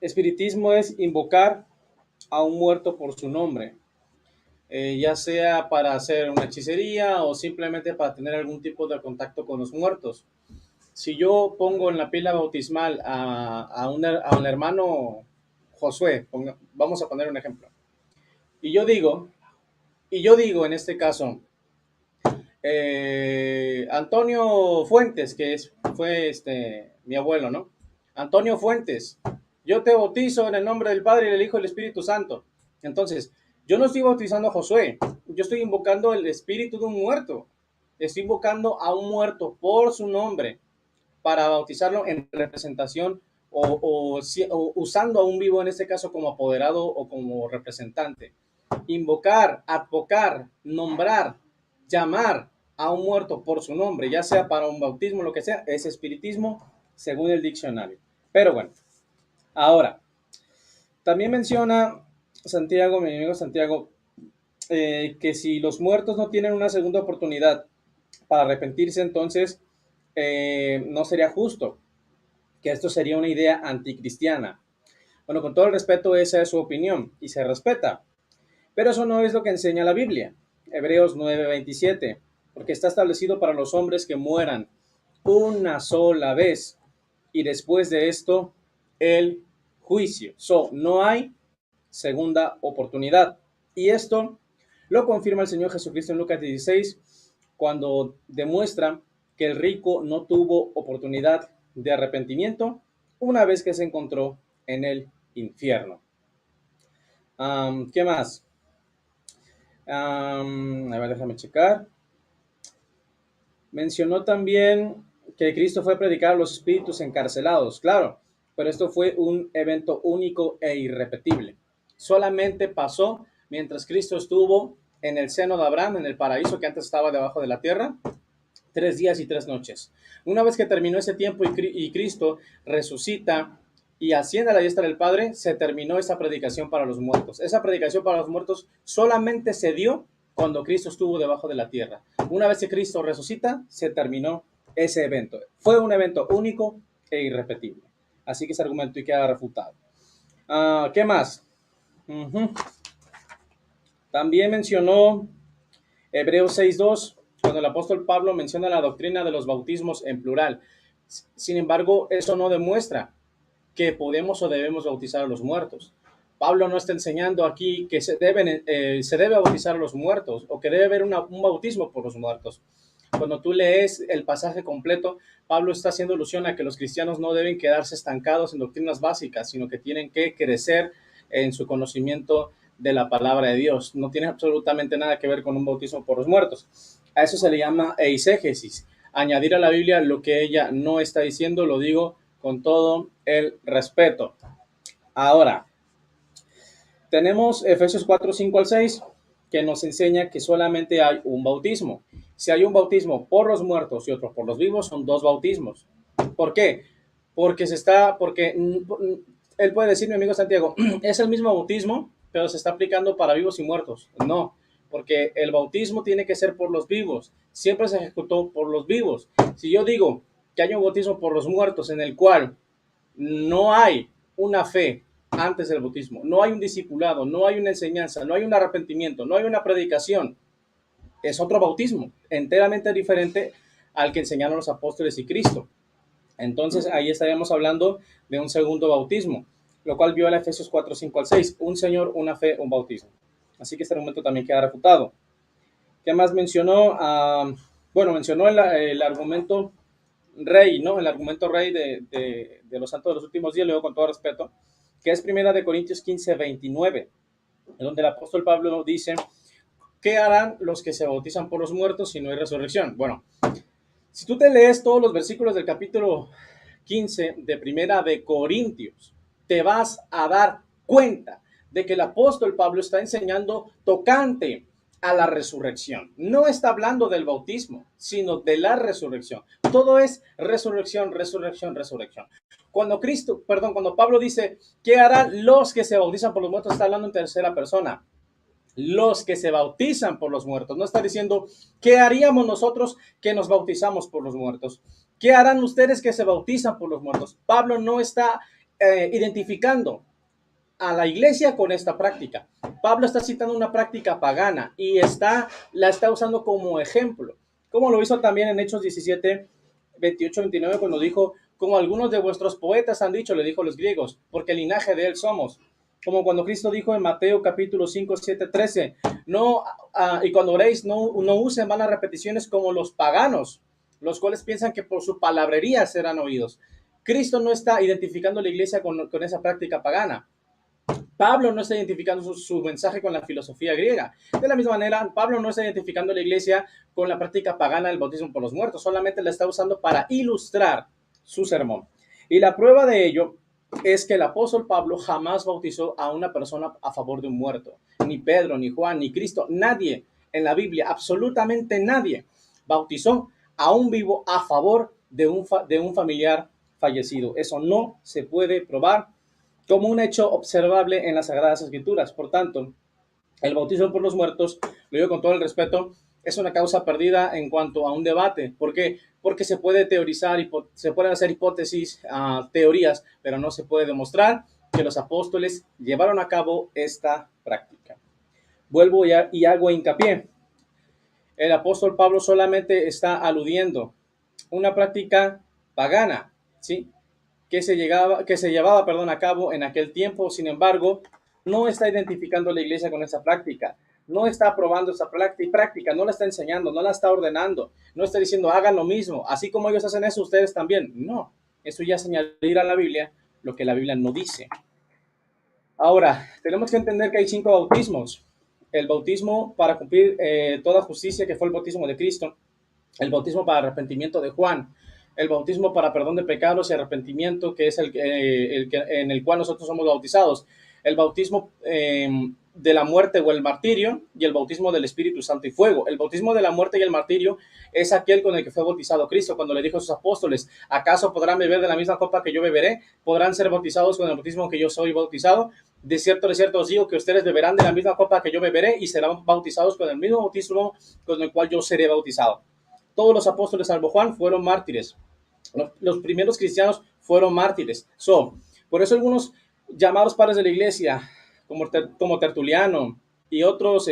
Espiritismo es invocar a un muerto por su nombre, ya sea para hacer una hechicería o simplemente para tener algún tipo de contacto con los muertos. Si yo pongo en la pila bautismal a un hermano Josué, vamos a poner un ejemplo, y yo digo en este caso, Antonio Fuentes, fue mi abuelo, ¿no? Antonio Fuentes, yo te bautizo en el nombre del Padre, y del Hijo y del Espíritu Santo. Entonces, yo no estoy bautizando a Josué, yo estoy invocando el espíritu de un muerto. Estoy invocando a un muerto por su nombre para bautizarlo en representación o usando a un vivo en este caso como apoderado o como representante. Invocar, advocar, nombrar, llamar a un muerto por su nombre, ya sea para un bautismo, lo que sea, es espiritismo según el diccionario. Pero bueno, ahora, también menciona Santiago, mi amigo Santiago, que si los muertos no tienen una segunda oportunidad para arrepentirse, entonces no sería justo, que esto sería una idea anticristiana. Bueno, con todo el respeto, esa es su opinión y se respeta, pero eso no es lo que enseña la Biblia. Hebreos 9:27, porque está establecido para los hombres que mueran una sola vez y después de esto el juicio. No hay segunda oportunidad. Y esto lo confirma el Señor Jesucristo en Lucas 16, cuando demuestra que el rico no tuvo oportunidad de arrepentimiento una vez que se encontró en el infierno. ¿Qué más? A ver, déjame checar. Mencionó también que Cristo fue a predicar a los espíritus encarcelados. Claro, pero esto fue un evento único e irrepetible. Solamente pasó mientras Cristo estuvo en el seno de Abraham, en el paraíso que antes estaba debajo de la tierra, 3 días y 3 noches. Una vez que terminó ese tiempo y Cristo resucita y asciende a la diestra del Padre, se terminó esa predicación para los muertos. Esa predicación para los muertos solamente se dio cuando Cristo estuvo debajo de la tierra. Una vez que Cristo resucita, se terminó ese evento. Fue un evento único e irrepetible. Así que ese argumento queda refutado. ¿Qué más? También mencionó Hebreos 6:2, cuando el apóstol Pablo menciona la doctrina de los bautismos en plural. Sin embargo, eso no demuestra que podemos o debemos bautizar a los muertos. Pablo no está enseñando aquí que se debe bautizar a los muertos o que debe haber un bautismo por los muertos. Cuando tú lees el pasaje completo, Pablo está haciendo alusión a que los cristianos no deben quedarse estancados en doctrinas básicas, sino que tienen que crecer en su conocimiento de la palabra de Dios. No tiene absolutamente nada que ver con un bautismo por los muertos. A eso se le llama eisegesis. Añadir a la Biblia lo que ella no está diciendo, lo digo con todo el respeto. Ahora, tenemos Efesios 4:5-6, que nos enseña que solamente hay un bautismo. Si hay un bautismo por los muertos y otro por los vivos, son 2 bautismos. ¿Por qué? Porque él puede decir, mi amigo Santiago, es el mismo bautismo, pero se está aplicando para vivos y muertos. No, porque el bautismo tiene que ser por los vivos. Siempre se ejecutó por los vivos. Si yo digo que hay un bautismo por los muertos en el cual no hay una fe antes del bautismo, no hay un discipulado, no hay una enseñanza, no hay un arrepentimiento, no hay una predicación, es otro bautismo, enteramente diferente al que enseñaron los apóstoles y Cristo. Entonces ahí estaríamos hablando de un segundo bautismo, lo cual viola Efesios 4:5-6, un Señor, una fe, un bautismo. Así que este argumento también queda refutado. ¿Qué más mencionó? Mencionó el argumento rey, ¿no? El argumento rey de los santos de los últimos días, le digo con todo respeto, que es primera de Corintios 15:29, en donde el apóstol Pablo dice, ¿qué harán los que se bautizan por los muertos si no hay resurrección? Bueno, si tú te lees todos los versículos del capítulo 15 de primera de Corintios, te vas a dar cuenta de que el apóstol Pablo está enseñando tocante a la resurrección. No está hablando del bautismo, sino de la resurrección. Todo es resurrección, resurrección, resurrección. Cuando Pablo dice, ¿qué harán los que se bautizan por los muertos? Está hablando en tercera persona. los que se bautizan por los muertos. No está diciendo, ¿qué haríamos nosotros que nos bautizamos por los muertos? ¿Qué harán ustedes que se bautizan por los muertos? Pablo no está identificando a la iglesia con esta práctica. Pablo está citando una práctica pagana y la está usando como ejemplo, como lo hizo también en Hechos 17, 28, 29, cuando dijo, como algunos de vuestros poetas han dicho, le dijo a los griegos, porque el linaje de él somos. Como cuando Cristo dijo en Mateo capítulo 5, 7, 13, no, y cuando oréis, no usen malas repeticiones como los paganos, los cuales piensan que por su palabrería serán oídos. Cristo no está identificando a la iglesia con esa práctica pagana. Pablo no está identificando su mensaje con la filosofía griega. De la misma manera, Pablo no está identificando a la iglesia con la práctica pagana del bautismo por los muertos, solamente la está usando para ilustrar su sermón. Y la prueba de ello es que el apóstol Pablo jamás bautizó a una persona a favor de un muerto. Ni Pedro, ni Juan, ni Cristo, nadie en la Biblia, absolutamente nadie, bautizó a un vivo a favor de un familiar fallecido. Eso no se puede probar como un hecho observable en las Sagradas Escrituras. Por tanto, el bautismo por los muertos, lo digo con todo el respeto, es una causa perdida en cuanto a un debate. ¿Por qué? Porque se puede teorizar, se pueden hacer hipótesis, teorías, pero no se puede demostrar que los apóstoles llevaron a cabo esta práctica. Vuelvo y hago hincapié. El apóstol Pablo solamente está aludiendo una práctica pagana, ¿sí? que se llevaba a cabo en aquel tiempo. Sin embargo, no está identificando a la iglesia con esa práctica, no está aprobando esa práctica, no la está enseñando, no la está ordenando, no está diciendo hagan lo mismo, así como ellos hacen eso, ustedes también. No, eso ya es añadir a la Biblia lo que la Biblia no dice. Ahora, tenemos que entender que hay 5 bautismos. El bautismo para cumplir toda justicia, que fue el bautismo de Cristo. El bautismo para arrepentimiento de Juan. El bautismo para perdón de pecados y arrepentimiento, que es en el cual nosotros somos bautizados. El bautismo de la muerte o el martirio, y el bautismo del Espíritu Santo y fuego. El bautismo de la muerte y el martirio es aquel con el que fue bautizado Cristo, cuando le dijo a sus apóstoles, ¿acaso podrán beber de la misma copa que yo beberé? ¿Podrán ser bautizados con el bautismo que yo soy bautizado? De cierto os digo que ustedes beberán de la misma copa que yo beberé y serán bautizados con el mismo bautismo con el cual yo seré bautizado. Todos los apóstoles, salvo Juan, fueron mártires. Los primeros cristianos fueron mártires. Por eso algunos llamados padres de la iglesia, como Tertuliano y otros,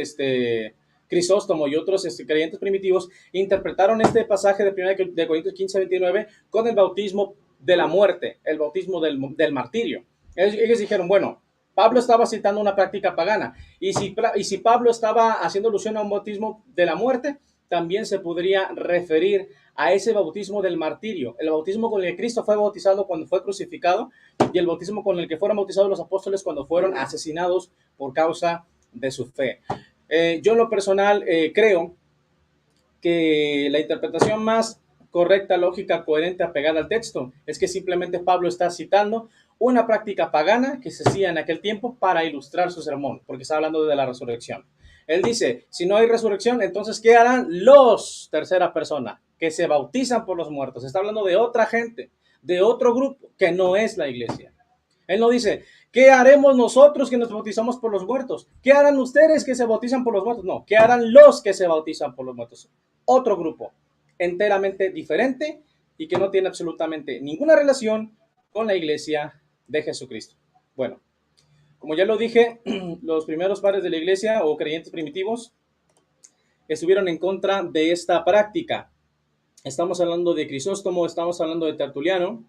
Crisóstomo y otros creyentes primitivos, interpretaron este pasaje de Corintios 15, 29 con el bautismo de la muerte, el bautismo del martirio. Ellos dijeron, bueno, Pablo estaba citando una práctica pagana, y si Pablo estaba haciendo alusión a un bautismo de la muerte, también se podría referir a ese bautismo del martirio, el bautismo con el que Cristo fue bautizado cuando fue crucificado, y el bautismo con el que fueron bautizados los apóstoles cuando fueron asesinados por causa de su fe. Yo en lo personal creo que la interpretación más correcta, lógica, coherente, apegada al texto, es que simplemente Pablo está citando una práctica pagana que se hacía en aquel tiempo para ilustrar su sermón, porque está hablando de la resurrección. Él dice, si no hay resurrección, entonces ¿qué harán los tercera persona? Que se bautizan por los muertos. Está hablando de otra gente, de otro grupo, que no es la iglesia. Él no dice, ¿qué haremos nosotros que nos bautizamos por los muertos? ¿Qué harán ustedes que se bautizan por los muertos? No, ¿qué harán los que se bautizan por los muertos? Otro grupo, enteramente diferente y que no tiene absolutamente ninguna relación con la iglesia de Jesucristo. Bueno, como ya lo dije, los primeros padres de la iglesia o creyentes primitivos estuvieron en contra de esta práctica. Estamos hablando de Crisóstomo, estamos hablando de Tertuliano,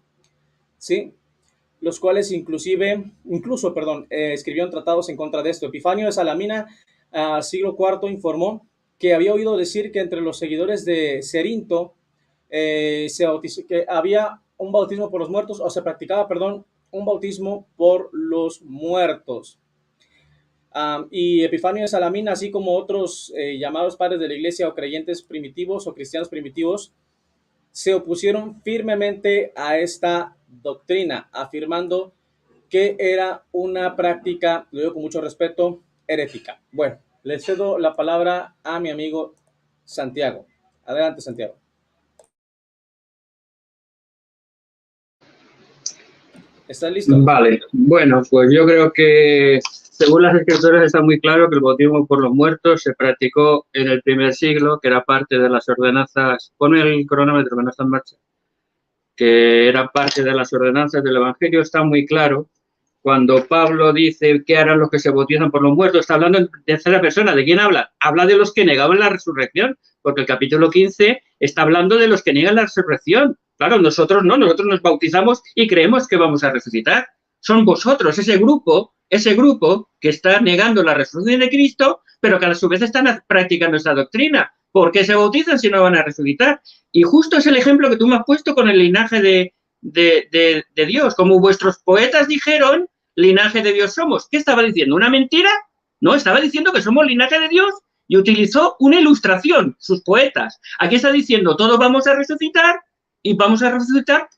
¿sí? Los cuales incluso, escribieron tratados en contra de esto. Epifanio de Salamina, siglo IV, informó que había oído decir que entre los seguidores de Cerinto que había un bautismo por los muertos, o se practicaba, un bautismo por los muertos. Y Epifanio de Salamina, así como otros llamados padres de la iglesia o creyentes primitivos o cristianos primitivos, se opusieron firmemente a esta doctrina, afirmando que era una práctica, lo digo con mucho respeto, herética. Bueno, le cedo la palabra a mi amigo Santiago. Adelante, Santiago. ¿Estás listo? Vale, bueno, pues yo creo que Según las escrituras está muy claro que el bautismo por los muertos se practicó en el primer siglo, que era parte de las ordenanzas, pone el cronómetro que no está en marcha, que era parte de las ordenanzas del Evangelio. Está muy claro. Cuando Pablo dice qué harán los que se bautizan por los muertos, está hablando en tercera persona. ¿De quién habla? Habla de los que negaban la resurrección, porque el capítulo 15 está hablando de los que niegan la resurrección. Claro, nosotros no, nosotros nos bautizamos y creemos que vamos a resucitar. Son vosotros, ese grupo que está negando la resurrección de Cristo, pero que a su vez están practicando esa doctrina. ¿Por qué se bautizan si no van a resucitar? Y justo es el ejemplo que tú me has puesto con el linaje de Dios. Como vuestros poetas dijeron, linaje de Dios somos. ¿Qué estaba diciendo? ¿Una mentira? No, estaba diciendo que somos linaje de Dios y utilizó una ilustración, sus poetas. Aquí está diciendo, todos vamos a resucitar y vamos a resucitar.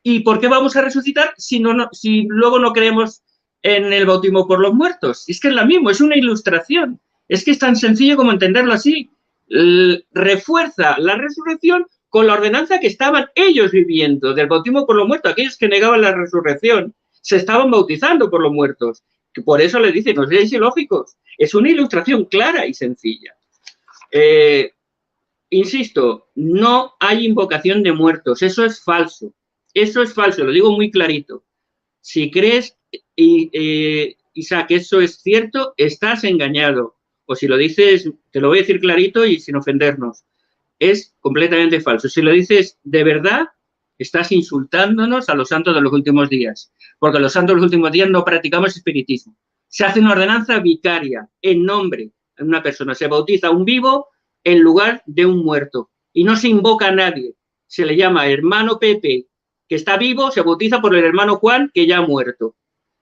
¿Y por qué vamos a resucitar si luego no creemos en el bautismo por los muertos? Es que es lo mismo, es una ilustración. Es que es tan sencillo como entenderlo así. Refuerza la resurrección con la ordenanza que estaban ellos viviendo del bautismo por los muertos. Aquellos que negaban la resurrección se estaban bautizando por los muertos. Que por eso les dicen, no seáis ilógicos. Es una ilustración clara y sencilla. Insisto, no hay invocación de muertos. Eso es falso. Eso es falso, lo digo muy clarito. Si crees, Isaac, que eso es cierto, estás engañado. O si lo dices, te lo voy a decir clarito y sin ofendernos. Es completamente falso. Si lo dices de verdad, estás insultándonos a los santos de los últimos días. Porque los santos de los últimos días no practicamos espiritismo. Se hace una ordenanza vicaria en nombre de una persona. Se bautiza a un vivo en lugar de un muerto. Y no se invoca a nadie. Se le llama hermano Pepe, que está vivo, se bautiza por el hermano Juan, que ya ha muerto.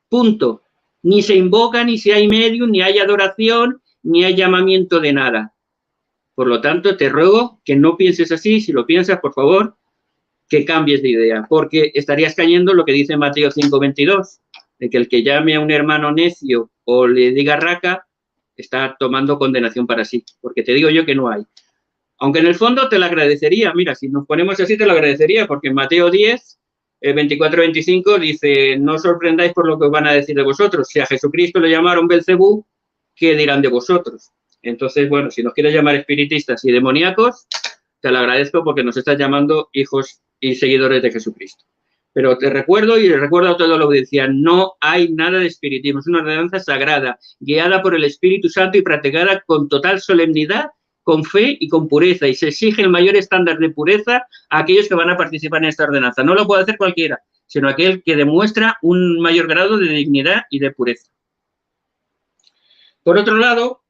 Punto. Ni se invoca, ni si hay medium, ni hay adoración, ni hay llamamiento de nada. Por lo tanto, te ruego que no pienses así. Si lo piensas, por favor, que cambies de idea, porque estarías cayendo en lo que dice Mateo 5:22, de que el que llame a un hermano necio o le diga raca, está tomando condenación para sí, porque te digo yo que no hay. Aunque en el fondo te lo agradecería, mira, si nos ponemos así te lo agradecería, porque en Mateo 10, 24-25 dice, no os sorprendáis por lo que os van a decir de vosotros. Si a Jesucristo le llamaron Belcebú, ¿qué dirán de vosotros? Entonces, bueno, si nos quieres llamar espiritistas y demoníacos, te lo agradezco porque nos estás llamando hijos y seguidores de Jesucristo. Pero te recuerdo y recuerdo a toda la audiencia, no hay nada de espiritismo, es una ordenanza sagrada, guiada por el Espíritu Santo y practicada con total solemnidad, con fe y con pureza, y se exige el mayor estándar de pureza a aquellos que van a participar en esta ordenanza. No lo puede hacer cualquiera, sino aquel que demuestra un mayor grado de dignidad y de pureza. Por otro lado,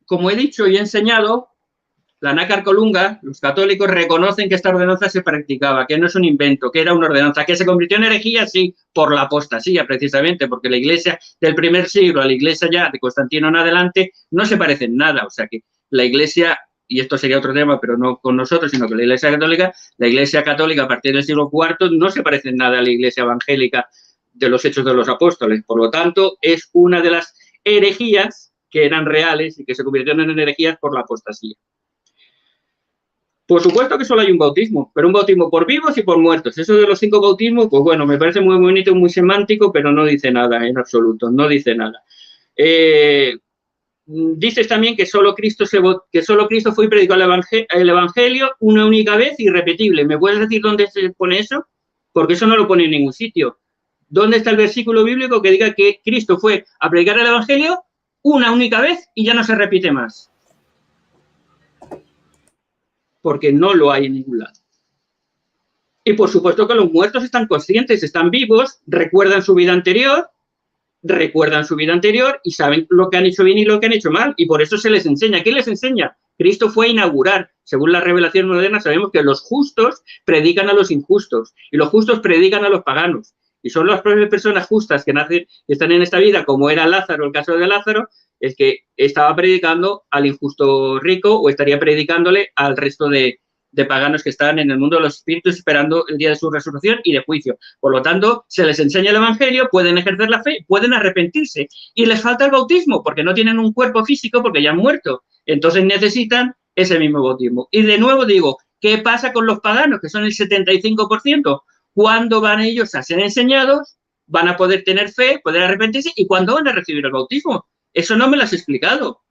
como he dicho y he enseñado, la nácar colunga, los católicos reconocen que esta ordenanza se practicaba, que no es un invento, que era una ordenanza, que se convirtió en herejía, sí, por la apostasía, precisamente, porque la iglesia del primer siglo a la iglesia ya de Constantino en adelante no se parecen nada, o sea que la iglesia, y esto sería otro tema, pero no con nosotros, sino con la iglesia católica a partir del siglo IV no se parece en nada a la iglesia evangélica de los Hechos de los Apóstoles, por lo tanto, es una de las herejías que eran reales y que se convirtieron en herejías por la apostasía. Por supuesto que solo hay un bautismo, pero un bautismo por vivos y por muertos. Eso de los 5 bautismos, pues bueno, me parece muy bonito, muy semántico, pero no dice nada en absoluto, no dice nada. Dices también que solo Cristo fue y predicó el Evangelio una única vez, irrepetible. ¿Me puedes decir dónde se pone eso? Porque eso no lo pone en ningún sitio. ¿Dónde está el versículo bíblico que diga que Cristo fue a predicar el Evangelio una única vez y ya no se repite más? Porque no lo hay en ningún lado. Y por supuesto que los muertos están conscientes, están vivos, recuerdan su vida anterior y saben lo que han hecho bien y lo que han hecho mal, y por eso se les enseña. ¿Qué les enseña? Cristo fue a inaugurar, según la revelación moderna, sabemos que los justos predican a los injustos, y los justos predican a los paganos, y son las propias personas justas que están en esta vida, como era Lázaro, el caso de Lázaro, es que estaba predicando al injusto rico o estaría predicándole al resto de paganos que están en el mundo de los espíritus esperando el día de su resurrección y de juicio. Por lo tanto, se les enseña el Evangelio, pueden ejercer la fe, pueden arrepentirse y les falta el bautismo porque no tienen un cuerpo físico porque ya han muerto. Entonces necesitan ese mismo bautismo. Y de nuevo digo, ¿qué pasa con los paganos, que son el 75%? ¿Cuándo van ellos a ser enseñados van a poder tener fe, poder arrepentirse y cuándo van a recibir el bautismo. Eso no me lo has explicado.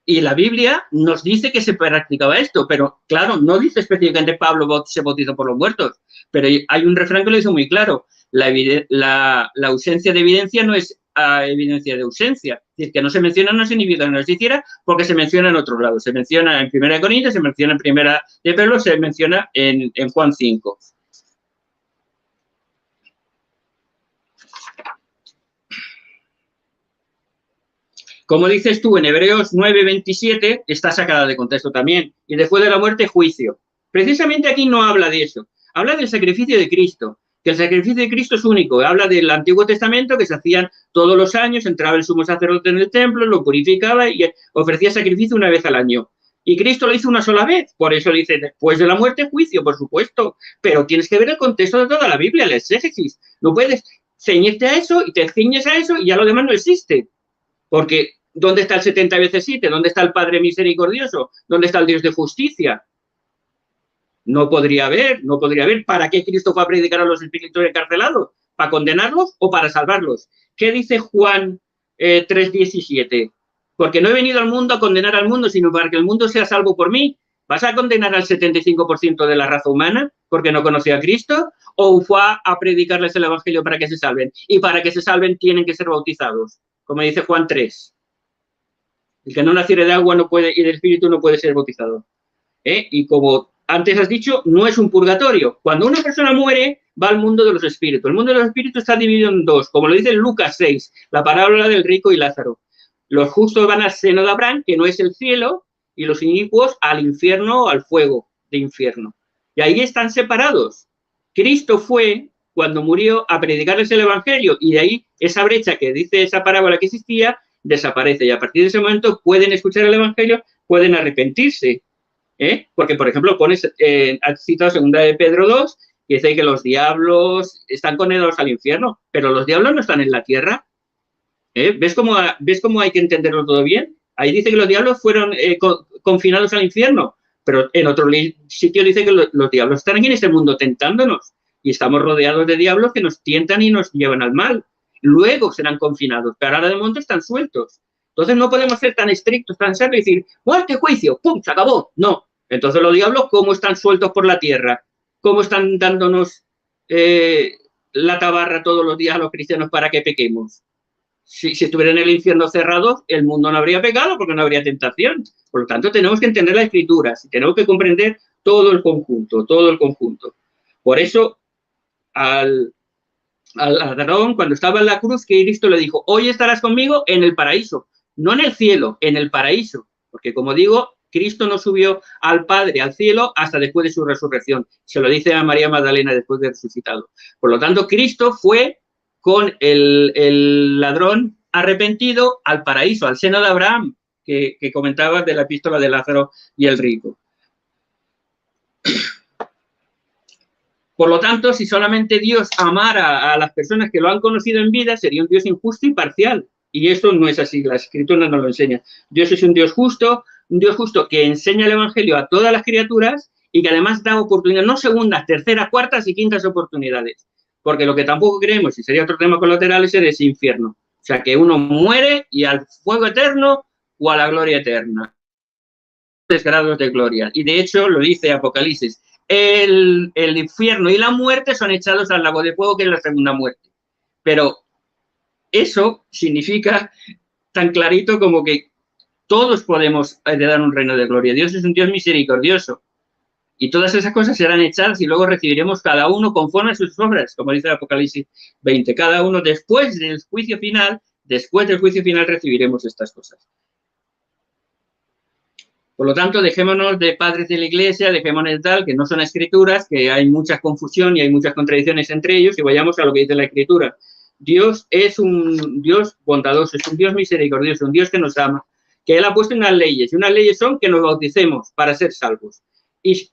Y la Biblia nos dice que se practicaba esto, pero claro, no dice específicamente Pablo se bautizó por los muertos, pero hay un refrán que lo dice muy claro, la ausencia de evidencia no es evidencia de ausencia, es decir, que no se menciona no significa que no se hiciera porque se menciona en otros lados, se menciona en 1 Corintios, se menciona en 1 de Pedro, se menciona en Juan 5. Como dices tú, en Hebreos 9:27 está sacada de contexto también. Y después de la muerte, juicio. Precisamente aquí no habla de eso. Habla del sacrificio de Cristo, que el sacrificio de Cristo es único. Habla del Antiguo Testamento, que se hacían todos los años, entraba el sumo sacerdote en el templo, lo purificaba y ofrecía sacrificio una vez al año. Y Cristo lo hizo una sola vez. Por eso dice, después de la muerte, juicio, por supuesto. Pero tienes que ver el contexto de toda la Biblia, el exégesis. No puedes ceñirte a eso y te ciñes a eso y ya lo demás no existe. Porque ¿dónde está el 70 veces 7? ¿Dónde está el Padre misericordioso? ¿Dónde está el Dios de justicia? No podría haber. ¿Para qué Cristo fue a predicar a los espíritus encarcelados? ¿Para condenarlos o para salvarlos? ¿Qué dice Juan 3:17? Porque no he venido al mundo a condenar al mundo, sino para que el mundo sea salvo por mí. ¿Vas a condenar al 75% de la raza humana porque no conoció a Cristo? ¿O fue a predicarles el Evangelio para que se salven? Y para que se salven tienen que ser bautizados, como dice Juan 3. El que no naciere de agua no puede, y del Espíritu no puede ser bautizado. Y como antes has dicho, no es un purgatorio. Cuando una persona muere, va al mundo de los espíritus. El mundo de los espíritus está dividido en dos, como lo dice Lucas 6, la parábola del rico y Lázaro. Los justos van al seno de Abraham, que no es el cielo, y los inicuos al infierno o al fuego de infierno. Y ahí están separados. Cristo fue, cuando murió, a predicarles el Evangelio, y de ahí esa brecha que dice esa parábola que existía, desaparece. Y a partir de ese momento pueden escuchar el Evangelio, pueden arrepentirse. Porque, por ejemplo, has citado 2 de Pedro 2, y dice que los diablos están condenados al infierno, pero los diablos no están en la tierra. ¿Ves cómo hay que entenderlo todo bien? Ahí dice que los diablos fueron confinados al infierno, pero en otro sitio dice que los diablos están aquí en este mundo tentándonos, y estamos rodeados de diablos que nos tientan y nos llevan al mal. Luego serán confinados, pero ahora de momento están sueltos. Entonces no podemos ser tan estrictos, tan serios y decir, muerte, juicio, ¡pum!, se acabó. No. Entonces los diablos, ¿cómo están sueltos por la tierra? ¿Cómo están dándonos la tabarra todos los días a los cristianos para que pequemos? Si estuvieran en el infierno cerrado, el mundo no habría pecado porque no habría tentación. Por lo tanto, tenemos que entender la Escritura, tenemos que comprender todo el conjunto, todo el conjunto. Por eso, al ladrón, cuando estaba en la cruz, que Cristo le dijo, hoy estarás conmigo en el paraíso, no en el cielo, en el paraíso. Porque, como digo, Cristo no subió al Padre, al cielo, hasta después de su resurrección. Se lo dice a María Magdalena después de resucitado. Por lo tanto, Cristo fue con el ladrón arrepentido al paraíso, al seno de Abraham, que comentabas de la epístola de Lázaro y el rico. Por lo tanto, si solamente Dios amara a las personas que lo han conocido en vida, sería un Dios injusto y parcial. Y eso no es así, la Escritura nos lo enseña. Dios es un Dios justo que enseña el Evangelio a todas las criaturas y que además da oportunidades, no segundas, terceras, cuartas y quintas oportunidades. Porque lo que tampoco creemos, y sería otro tema colateral, es ese infierno. O sea, que uno muere y al fuego eterno o a la gloria eterna. 3 grados de gloria. Y de hecho, lo dice Apocalipsis, el infierno y la muerte son echados al lago de fuego, que es la segunda muerte. Pero eso significa tan clarito como que todos podemos heredar un reino de gloria. Dios es un Dios misericordioso. Y todas esas cosas serán echadas y luego recibiremos cada uno conforme a sus obras, como dice el Apocalipsis 20. Cada uno después del juicio final recibiremos estas cosas. Por lo tanto, dejémonos de padres de la Iglesia, dejémonos de tal, que no son escrituras, que hay mucha confusión y hay muchas contradicciones entre ellos, y vayamos a lo que dice la Escritura. Dios es un Dios bondadoso, es un Dios misericordioso, un Dios que nos ama, que Él ha puesto unas leyes, y unas leyes son que nos bauticemos para ser salvos. Y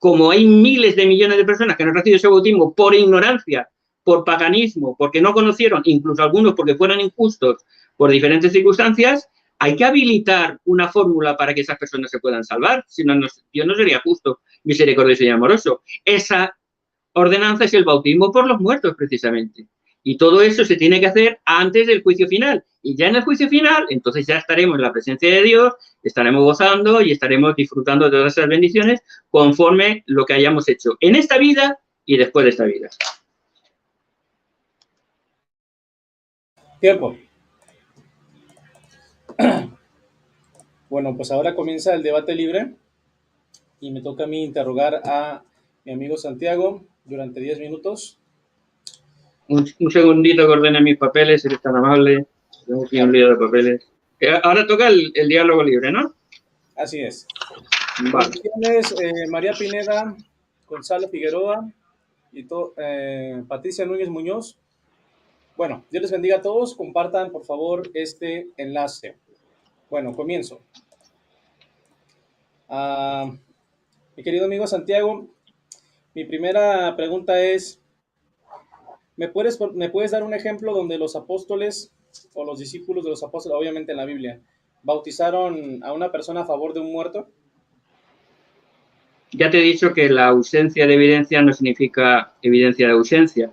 como hay miles de millones de personas que no han recibido ese bautismo por ignorancia, por paganismo, porque no conocieron, incluso algunos porque fueron injustos por diferentes circunstancias, hay que habilitar una fórmula para que esas personas se puedan salvar. Si no, Dios no sería justo, misericordioso y amoroso. Esa ordenanza es el bautismo por los muertos, precisamente. Y todo eso se tiene que hacer antes del juicio final. Y ya en el juicio final, entonces ya estaremos en la presencia de Dios, estaremos gozando y estaremos disfrutando de todas esas bendiciones conforme lo que hayamos hecho en esta vida y después de esta vida. Tiempo. Bueno, pues ahora comienza el debate libre y me toca a mí interrogar a mi amigo Santiago durante 10 minutos. Un segundito que ordene mis papeles, si eres tan amable. Tengo aquí un lío de papeles. Ahora toca el diálogo libre, ¿no? Así es. Vale. Tienes María Pineda, Gonzalo Figueroa y Patricia Núñez Muñoz. Bueno, Dios les bendiga a todos. Compartan, por favor, este enlace. Bueno, comienzo. Mi querido amigo Santiago, mi primera pregunta es, ¿me puedes dar un ejemplo donde los apóstoles o los discípulos de los apóstoles, obviamente en la Biblia, bautizaron a una persona a favor de un muerto? Ya te he dicho que la ausencia de evidencia no significa evidencia de ausencia.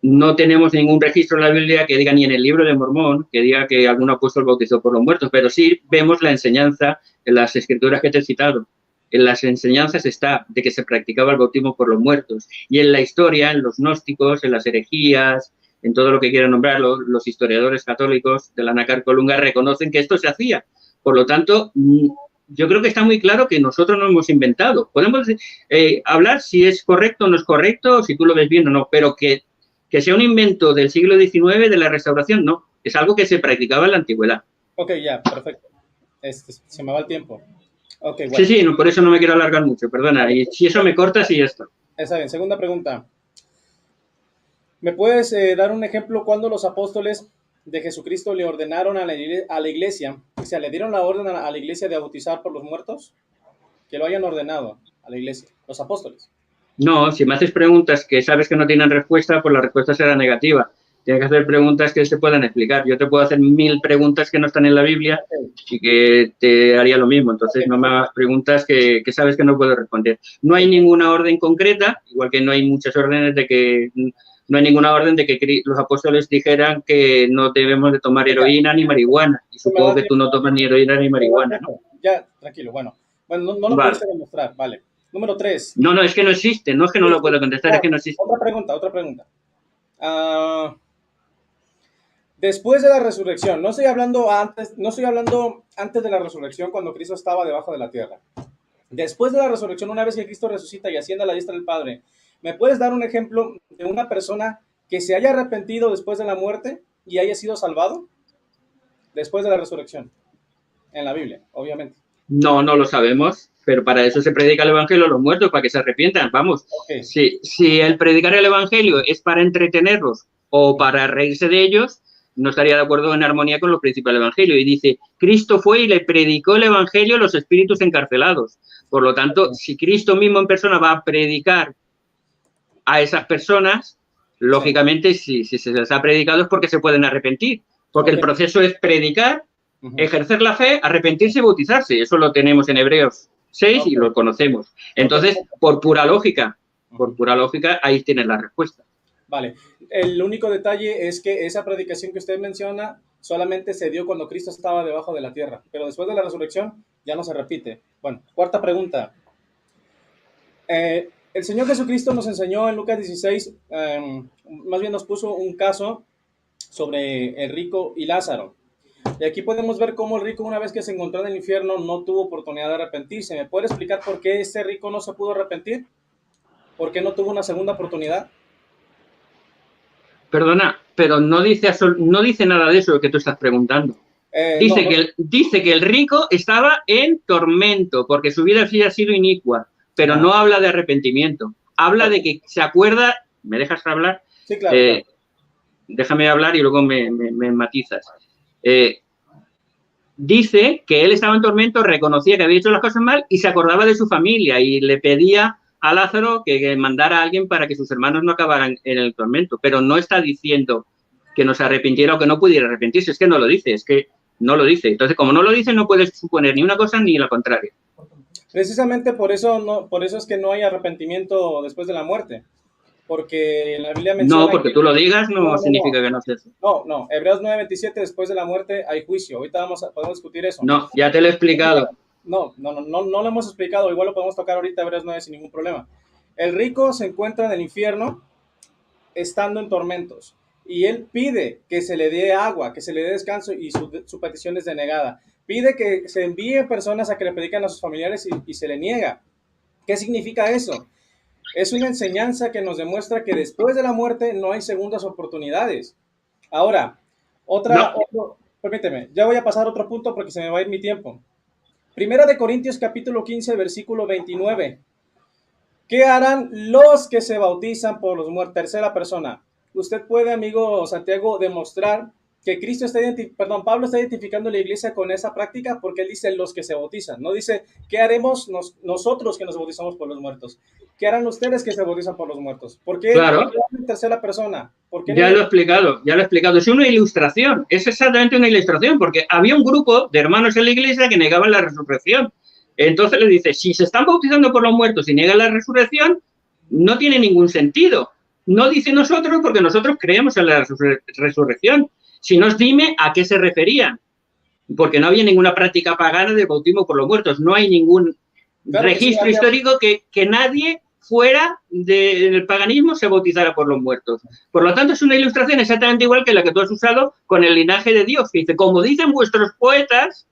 No tenemos ningún registro en la Biblia que diga, ni en el libro de Mormón, que diga que algún apóstol bautizó por los muertos, pero sí vemos la enseñanza en las escrituras que te he citado. En las enseñanzas está de que se practicaba el bautismo por los muertos. Y en la historia, en los gnósticos, en las herejías, en todo lo que quieran nombrar, los historiadores católicos de la Nácar Colunga reconocen que esto se hacía. Por lo tanto, yo creo que está muy claro que nosotros no hemos inventado. Podemos hablar si es correcto o no es correcto, si tú lo ves bien o no, pero que sea un invento del siglo XIX, de la Restauración, no. Es algo que se practicaba en la antigüedad. Ok, ya, perfecto. Se me va el tiempo. Okay, bueno. Sí, no, por eso no me quiero alargar mucho, perdona. Y si eso me cortas y ya está. Está bien. Segunda pregunta. ¿Me puedes dar un ejemplo cuando los apóstoles de Jesucristo le ordenaron a la iglesia, o sea, le dieron la orden a la iglesia de bautizar por los muertos? Que lo hayan ordenado a la iglesia, los apóstoles. No, si me haces preguntas que sabes que no tienen respuesta, pues la respuesta será negativa. Tienes que hacer preguntas que se puedan explicar. Yo te puedo hacer 1000 preguntas que no están en la Biblia y que te haría lo mismo. Entonces, no me hagas preguntas que sabes que no puedo responder. No hay ninguna orden concreta, igual que no hay muchas órdenes de que... No hay ninguna orden de que los apóstoles dijeran que no debemos de tomar heroína ni marihuana. Y supongo que tú no tomas ni heroína ni marihuana, ¿no? Ya, tranquilo, bueno. Bueno, no lo puedes demostrar, vale. Número 3. No, es que no existe, no es que no lo puedo contestar, es que no existe. Otra pregunta. Después de la resurrección, no estoy hablando antes de la resurrección cuando Cristo estaba debajo de la tierra. Después de la resurrección, una vez que Cristo resucita y asciende a la diestra del Padre, ¿me puedes dar un ejemplo de una persona que se haya arrepentido después de la muerte y haya sido salvado? Después de la resurrección. En la Biblia, obviamente. No lo sabemos, pero para eso se predica el Evangelio a los muertos, para que se arrepientan. Vamos, okay. Si el predicar el Evangelio es para entretenerlos o para reírse de ellos, no estaría de acuerdo en armonía con los principios del Evangelio. Y dice, Cristo fue y le predicó el Evangelio a los espíritus encarcelados. Por lo tanto, si Cristo mismo en persona va a predicar a esas personas, lógicamente, si se les ha predicado es porque se pueden arrepentir. Porque el proceso es predicar, ejercer la fe, arrepentirse y bautizarse. Eso lo tenemos en Hebreos 6 y lo conocemos. Entonces, por pura lógica, ahí tienes la respuesta. Vale. El único detalle es que esa predicación que usted menciona solamente se dio cuando Cristo estaba debajo de la tierra, pero después de la resurrección ya no se repite. Bueno, cuarta pregunta. El Señor Jesucristo nos enseñó en Lucas 16, más bien nos puso un caso sobre el rico y Lázaro. Y aquí podemos ver cómo el rico, una vez que se encontró en el infierno, no tuvo oportunidad de arrepentirse. ¿Me puede explicar por qué ese rico no se pudo arrepentir? ¿Por qué no tuvo una segunda oportunidad? Perdona, pero no dice nada de eso que tú estás preguntando. Dice que el rico estaba en tormento porque su vida había sido inicua, pero no habla de arrepentimiento. Habla de que se acuerda... ¿Me dejas hablar? Sí, claro. Déjame hablar y luego me matizas. Dice que él estaba en tormento, reconocía que había hecho las cosas mal y se acordaba de su familia y le pedía a Lázaro que mandara a alguien para que sus hermanos no acabaran en el tormento, pero no está diciendo que no se arrepintiera o que no pudiera arrepentirse, es que no lo dice, Entonces, como no lo dice, no puedes suponer ni una cosa ni la contraria. Precisamente por eso, no, por eso es que no hay arrepentimiento después de la muerte, porque la Biblia No, menciona porque que... tú lo digas No, no no, no, significa que no sea eso. no, Hebreos 9:27, después de la muerte hay juicio. Ahorita podemos discutir eso. No, ya te lo he explicado. No lo hemos explicado, igual lo podemos tocar ahorita, Hebreos 9 sin ningún problema. El rico se encuentra en el infierno estando en tormentos y él pide que se le dé agua, que se le dé descanso y su petición es denegada. Pide que se envíen personas a que le predican a sus familiares y se le niega. ¿Qué significa eso? Es una enseñanza que nos demuestra que después de la muerte no hay segundas oportunidades. Ahora, No, permíteme, ya voy a pasar a otro punto porque se me va a ir mi tiempo. Primera de Corintios capítulo 15, versículo 29. ¿Qué harán los que se bautizan por los muertos? Tercera persona. Usted puede, amigo Santiago, demostrar que Pablo está identificando a la iglesia con esa práctica porque él dice los que se bautizan. No dice, ¿qué haremos nosotros que nos bautizamos por los muertos? ¿Qué harán ustedes que se bautizan por los muertos? ¿Por qué claro, en tercera persona? ¿Por qué no ya lo he explicado, ya lo he explicado. Es una ilustración, es exactamente una ilustración, porque había un grupo de hermanos en la iglesia que negaban la resurrección. Entonces le dice, si se están bautizando por los muertos y niegan la resurrección, no tiene ningún sentido. No dice nosotros porque nosotros creemos en la resurrección. Si nos dime a qué se referían, porque no había ninguna práctica pagana de bautismo por los muertos. No hay ningún registro histórico que nadie fuera del paganismo se bautizara por los muertos. Por lo tanto, es una ilustración exactamente igual que la que tú has usado con el linaje de Dios, que dice, como dicen vuestros poetas,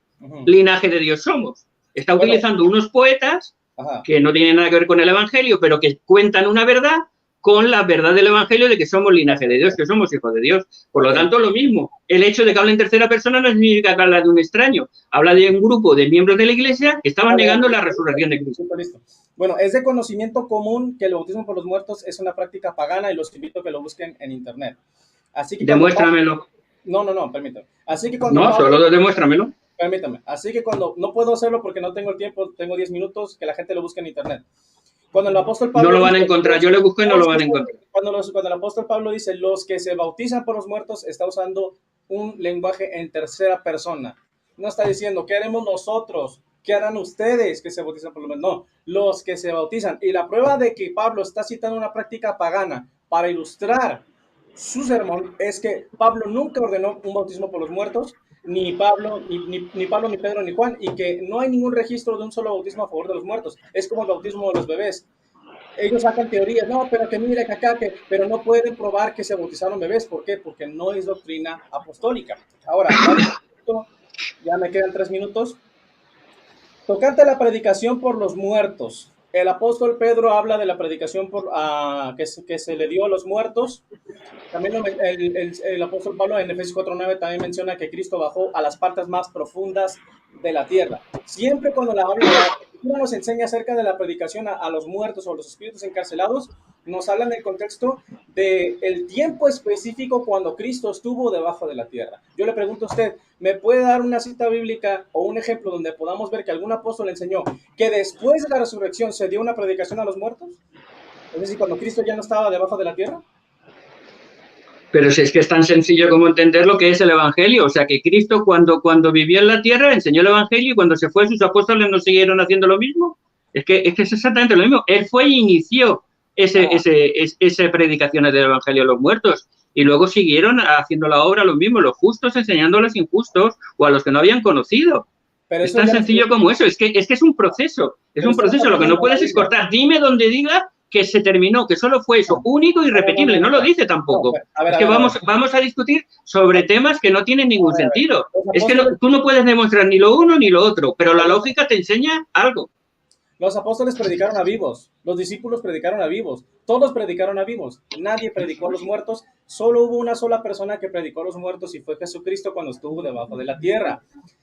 linaje de Dios somos. Está utilizando unos poetas que no tienen nada que ver con el Evangelio, pero que cuentan una verdad con la verdad del Evangelio de que somos linaje de Dios, que somos hijos de Dios. Por lo tanto, lo mismo. El hecho de que hable en tercera persona no significa que habla de un extraño. Habla de un grupo de miembros de la iglesia que estaban negando la resurrección de Cristo. Listo. Bueno, es de conocimiento común que el bautismo por los muertos es una práctica pagana y los invito a que lo busquen en internet. Así que demuéstramelo. Permítame. Así que cuando solo demuéstramelo. Permítame. Así que cuando no puedo hacerlo porque no tengo el tiempo, tengo 10 minutos, que la gente lo busque en internet. Cuando el apóstol Pablo no lo van a encontrar, yo lo busco y no lo van a encontrar. Cuando el apóstol Pablo dice los que se bautizan por los muertos, está usando un lenguaje en tercera persona. No está diciendo qué haremos nosotros, qué harán ustedes que se bautizan por los muertos. No, los que se bautizan. Y la prueba de que Pablo está citando una práctica pagana para ilustrar su sermón es que Pablo nunca ordenó un bautismo por los muertos, ni Pablo, ni Pablo, ni Pedro, ni Juan, y que no hay ningún registro de un solo bautismo a favor de los muertos. Es como el bautismo de los bebés. Ellos sacan teorías, no, pero que mire, que acá, pero no pueden probar que se bautizaron bebés. ¿Por qué? Porque no es doctrina apostólica. Ahora, ya me quedan 3 minutos. Tocante la predicación por los muertos. El apóstol Pedro habla de la predicación que se le dio a los muertos. También el apóstol Pablo en Efesios 4:9 también menciona que Cristo bajó a las partes más profundas de la tierra. Siempre cuando la Escritura nos enseña acerca de la predicación a los muertos o a los espíritus encarcelados, nos habla en el contexto del tiempo específico cuando Cristo estuvo debajo de la tierra. Yo le pregunto a usted, ¿me puede dar una cita bíblica o un ejemplo donde podamos ver que algún apóstol enseñó que después de la resurrección se dio una predicación a los muertos? Es decir, cuando Cristo ya no estaba debajo de la tierra. Pero si es que es tan sencillo como entender lo que es el Evangelio. O sea, que Cristo cuando vivía en la tierra enseñó el Evangelio y cuando se fue sus apóstoles no siguieron haciendo lo mismo. Es que es exactamente lo mismo. Él fue y inició esa predicación del Evangelio a los muertos. Y luego siguieron haciendo la obra lo mismo, los justos enseñando a los injustos o a los que no habían conocido. Pero es tan sencillo como eso. Es que es un proceso. Es un proceso. Lo que no puedes es cortar. Dime donde diga que se terminó, que solo fue eso, único y irrepetible. No lo dice tampoco. Es que vamos a discutir sobre temas que no tienen ningún sentido. Es que tú no puedes demostrar ni lo uno ni lo otro, pero la lógica te enseña algo. Los apóstoles predicaron a vivos, los discípulos predicaron a vivos, todos predicaron a vivos, nadie predicó a los muertos, solo hubo una sola persona que predicó a los muertos y fue Jesucristo cuando estuvo debajo de la tierra.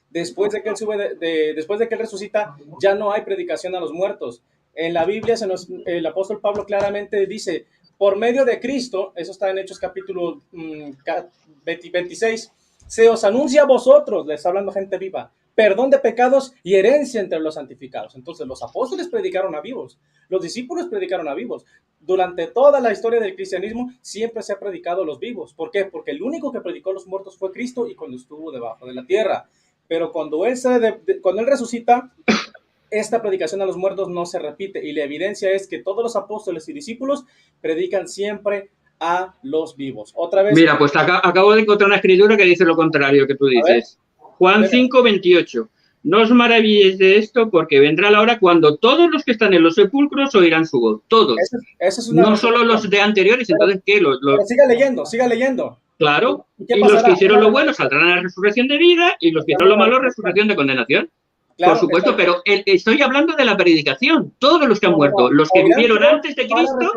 Después de que él resucita, ya no hay predicación a los muertos. En la Biblia el apóstol Pablo claramente dice, por medio de Cristo, eso está en Hechos capítulo 26, se os anuncia a vosotros, les está hablando gente viva, perdón de pecados y herencia entre los santificados. Entonces los apóstoles predicaron a vivos, los discípulos predicaron a vivos. Durante toda la historia del cristianismo siempre se ha predicado a los vivos. ¿Por qué? Porque el único que predicó a los muertos fue Cristo y cuando estuvo debajo de la tierra. Pero cuando él resucita, esta predicación a los muertos no se repite, y la evidencia es que todos los apóstoles y discípulos predican siempre a los vivos. Otra vez. Mira, pues acabo de encontrar una escritura que dice lo contrario que tú dices. Juan 5:28. No os maravilléis de esto, porque vendrá la hora cuando todos los que están en los sepulcros oirán su voz. Todos. Esa es una no solo los de anteriores. Pero, entonces, ¿qué? Pero siga leyendo. Claro. Y los que hicieron lo bueno saldrán a la resurrección de vida, y los que hicieron lo malo, resurrección de condenación. Claro, por supuesto, pero estoy hablando de la predicación. Todos los que han muerto, los que vivieron antes de Cristo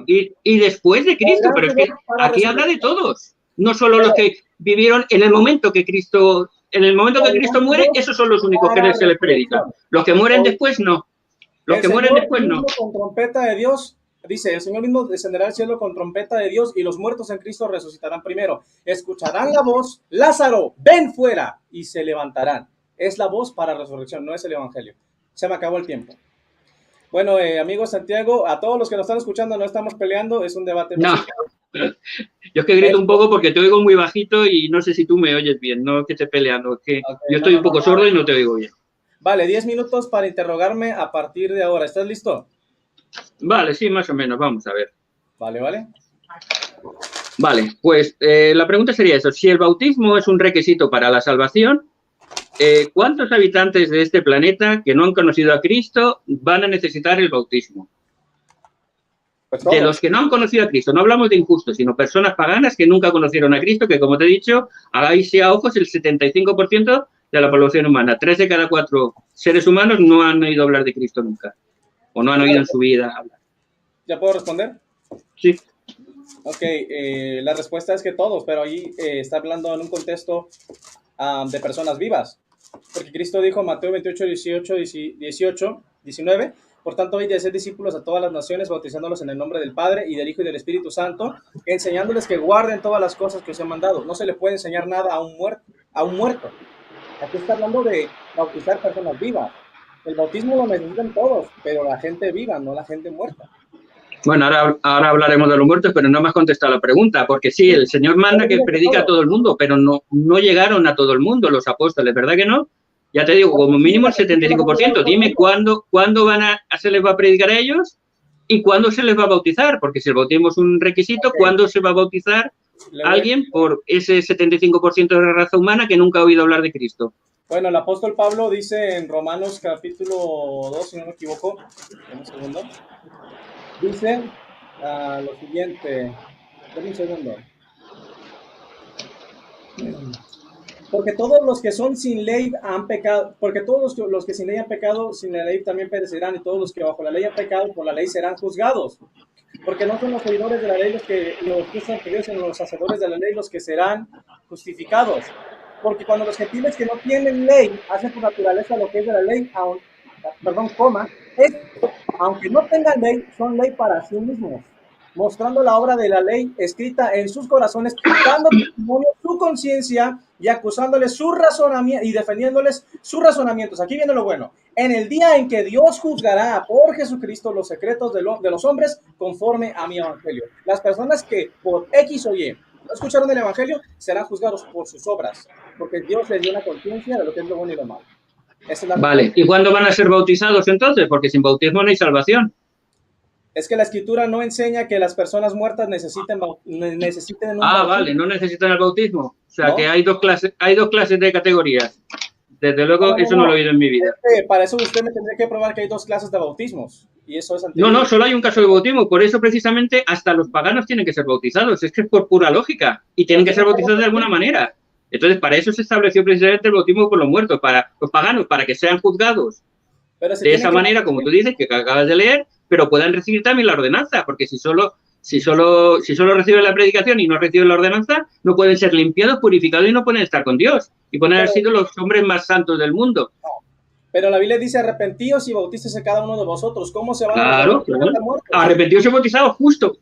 y después de Cristo, pero es que aquí habla de todos. No solo los que vivieron en el momento que Cristo muere, esos son los únicos que se les predica. Los que mueren después, no. Los que mueren después, no. Con trompeta de Dios, dice, el Señor mismo descenderá al cielo con trompeta de Dios, y los muertos en Cristo resucitarán primero. Escucharán la voz: Lázaro, ven fuera, y se levantarán. Es la voz para resurrección, no es el evangelio. Se me acabó el tiempo. Bueno, amigos Santiago, a todos los que nos están escuchando, no estamos peleando, es un debate. No, yo es que grito un poco porque te oigo muy bajito y no sé si tú me oyes bien, no que esté peleando, es que yo estoy un poco sordo y no te oigo bien. Vale, 10 minutos para interrogarme a partir de ahora. ¿Estás listo? Vale, sí, más o menos, vamos a ver. Vale. Vale, pues la pregunta sería eso, si el bautismo es un requisito para la salvación, ¿cuántos habitantes de este planeta que no han conocido a Cristo van a necesitar el bautismo? Pues de los que no han conocido a Cristo, no hablamos de injustos, sino personas paganas que nunca conocieron a Cristo, que como te he dicho, hagáis a ojos el 75% de la población humana. 3 de cada 4 seres humanos no han oído hablar de Cristo nunca, o no han oído en su vida hablar. ¿Ya puedo responder? Sí. Ok, la respuesta es que todos, pero ahí está hablando en un contexto de personas vivas. Porque Cristo dijo en Mateo 28, 19, por tanto, hay de hacer discípulos a todas las naciones, bautizándolos en el nombre del Padre y del Hijo y del Espíritu Santo, enseñándoles que guarden todas las cosas que os he mandado. No se le puede enseñar nada a un muerto. Aquí está hablando de bautizar personas vivas. El bautismo lo necesitan todos, pero la gente viva, no la gente muerta. Bueno, ahora hablaremos de los muertos, pero no me has contestado la pregunta, porque sí, el Señor manda que predica a todo el mundo, pero no llegaron a todo el mundo los apóstoles, ¿verdad que no? Ya te digo, como mínimo el 75%. Dime cuándo se les va a predicar a ellos y cuándo se les va a bautizar, porque si el bautismo es un requisito, ¿cuándo se va a bautizar alguien por ese 75% de la raza humana que nunca ha oído hablar de Cristo? Bueno, el apóstol Pablo dice en Romanos capítulo 2, si no me equivoco, en un segundo, dice lo siguiente, dame un segundo. Porque todos los que son sin ley han pecado, porque todos los que sin ley han pecado, sin la ley también perecerán, y todos los que bajo la ley han pecado, por la ley serán juzgados. Porque no son los oidores de la ley los que son judíos, sino los hacedores de la ley los que serán justificados. Porque cuando los gentiles que no tienen ley hacen por naturaleza lo que es de la ley, aunque no tengan ley, son ley para sí mismos, mostrando la obra de la ley escrita en sus corazones, dando testimonio su conciencia y acusándoles su razonamiento y defendiéndoles sus razonamientos. Aquí viene lo bueno. En el día en que Dios juzgará por Jesucristo los secretos de los hombres conforme a mi evangelio. Las personas que por X o Y no escucharon el evangelio serán juzgados por sus obras, porque Dios les dio una conciencia de lo que es lo bueno y lo malo. Vale, ¿y cuándo van a ser bautizados entonces? Porque sin bautismo no hay salvación. Es que la escritura no enseña que las personas muertas necesiten un bautismo. Vale, no necesitan el bautismo. O sea, ¿no? Que hay dos clases de categorías. Desde luego, eso no lo he oído en mi vida. Para eso usted me tendría que probar que hay 2 clases de bautismos. Y eso es antiguo. No, solo hay un caso de bautismo. Por eso, precisamente, hasta los paganos tienen que ser bautizados. Es que es por pura lógica. Y tienen que ser bautizados de alguna manera. Entonces, para eso se estableció precisamente el bautismo por los muertos, para los paganos, para que sean juzgados. De esa manera, como tú dices, que acabas de leer, pero puedan recibir también la ordenanza, porque si solo reciben la predicación y no reciben la ordenanza, no pueden ser limpiados, purificados y no pueden estar con Dios. Y pueden haber sido los hombres más santos del mundo. No. Pero la Biblia dice, arrepentíos y bautícese cada uno de vosotros. ¿Cómo se van a arrepentíos y bautizados, justo.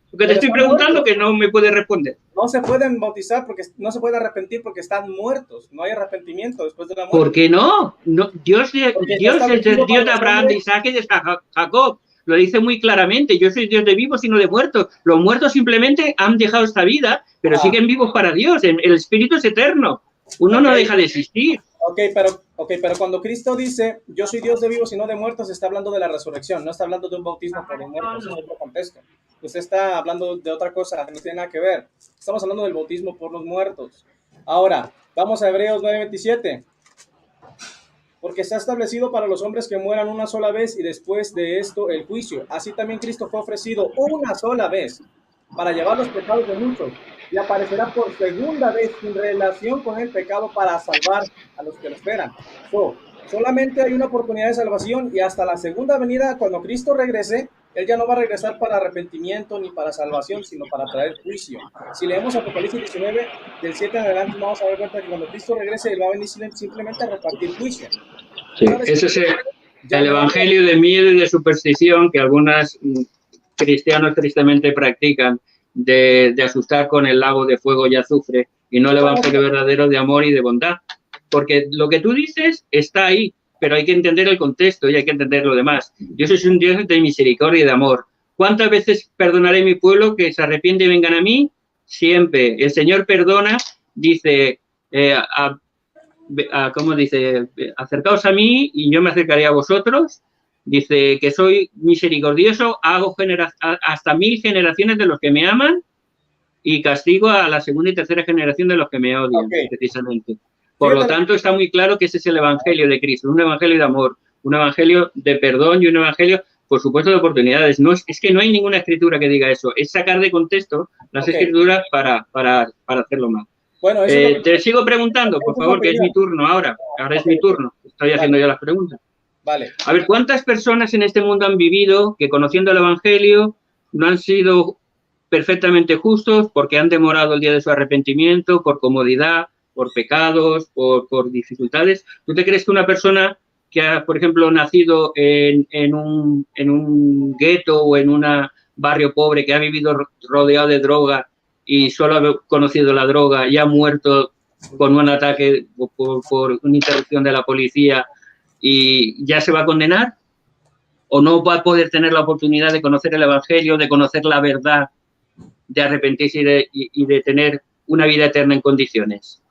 Porque te estoy preguntando que no me puedes responder. No se pueden bautizar, porque no se pueden arrepentir porque están muertos. No hay arrepentimiento después de la muerte. ¿Por qué no? Dios es el Dios de Abraham, de Isaac y de Jacob. Lo dice muy claramente. Yo soy Dios de vivos y no de muertos. Los muertos simplemente han dejado esta vida, pero siguen vivos para Dios. El espíritu es eterno. Uno no deja de existir. pero cuando Cristo dice, yo soy Dios de vivos y no de muertos, está hablando de la resurrección, no está hablando de un bautismo por los muertos, es otro contexto. Usted está hablando de otra cosa, no tiene nada que ver. Estamos hablando del bautismo por los muertos. Ahora, vamos a Hebreos 9:27. Porque está establecido para los hombres que mueran una sola vez y después de esto el juicio. Así también Cristo fue ofrecido una sola vez para llevar los pecados de muchos y aparecerá por segunda vez en relación con el pecado para salvar a los que lo esperan. Solamente hay una oportunidad de salvación y hasta la segunda venida, cuando Cristo regrese, Él ya no va a regresar para arrepentimiento ni para salvación, sino para traer juicio. Si leemos Apocalipsis 19, del 7 en adelante, vamos a ver cuenta que cuando Cristo regrese, Él va a venir simplemente a repartir juicio. Sí, ese es el evangelio de miedo y de superstición que algunos cristianos tristemente practican, de asustar con el lago de fuego y azufre, y no el evangelio verdadero de amor y de bondad. Porque lo que tú dices está ahí, pero hay que entender el contexto y hay que entender lo demás. Dios es un Dios de misericordia y de amor. ¿Cuántas veces perdonaré a mi pueblo que se arrepiente y vengan a mí? Siempre. El Señor perdona, dice, ¿cómo dice? Acercaos a mí y yo me acercaré a vosotros. Dice que soy misericordioso, hago hasta 1000 generaciones de los que me aman y castigo a la segunda y tercera generación de los que me odian, precisamente. Por lo tanto, está muy claro que ese es el evangelio de Cristo, un evangelio de amor, un evangelio de perdón y un evangelio, por supuesto, de oportunidades. No es que no hay ninguna escritura que diga eso, es sacar de contexto las escrituras para hacerlo mal. Bueno, te sigo preguntando, por favor, que es mi turno ahora. Ahora es mi turno. Estoy haciendo ya las preguntas. Vale. A ver, ¿cuántas personas en este mundo han vivido que conociendo el evangelio no han sido perfectamente justos porque han demorado el día de su arrepentimiento, por comodidad, por pecados, por dificultades? ¿Tú te crees que una persona que ha, por ejemplo, nacido en un gueto o en un barrio pobre, que ha vivido rodeado de droga y solo ha conocido la droga y ha muerto con un ataque por una interrupción de la policía y ya se va a condenar? ¿O no va a poder tener la oportunidad de conocer el evangelio, de conocer la verdad, de arrepentirse y de tener una vida eterna en condiciones?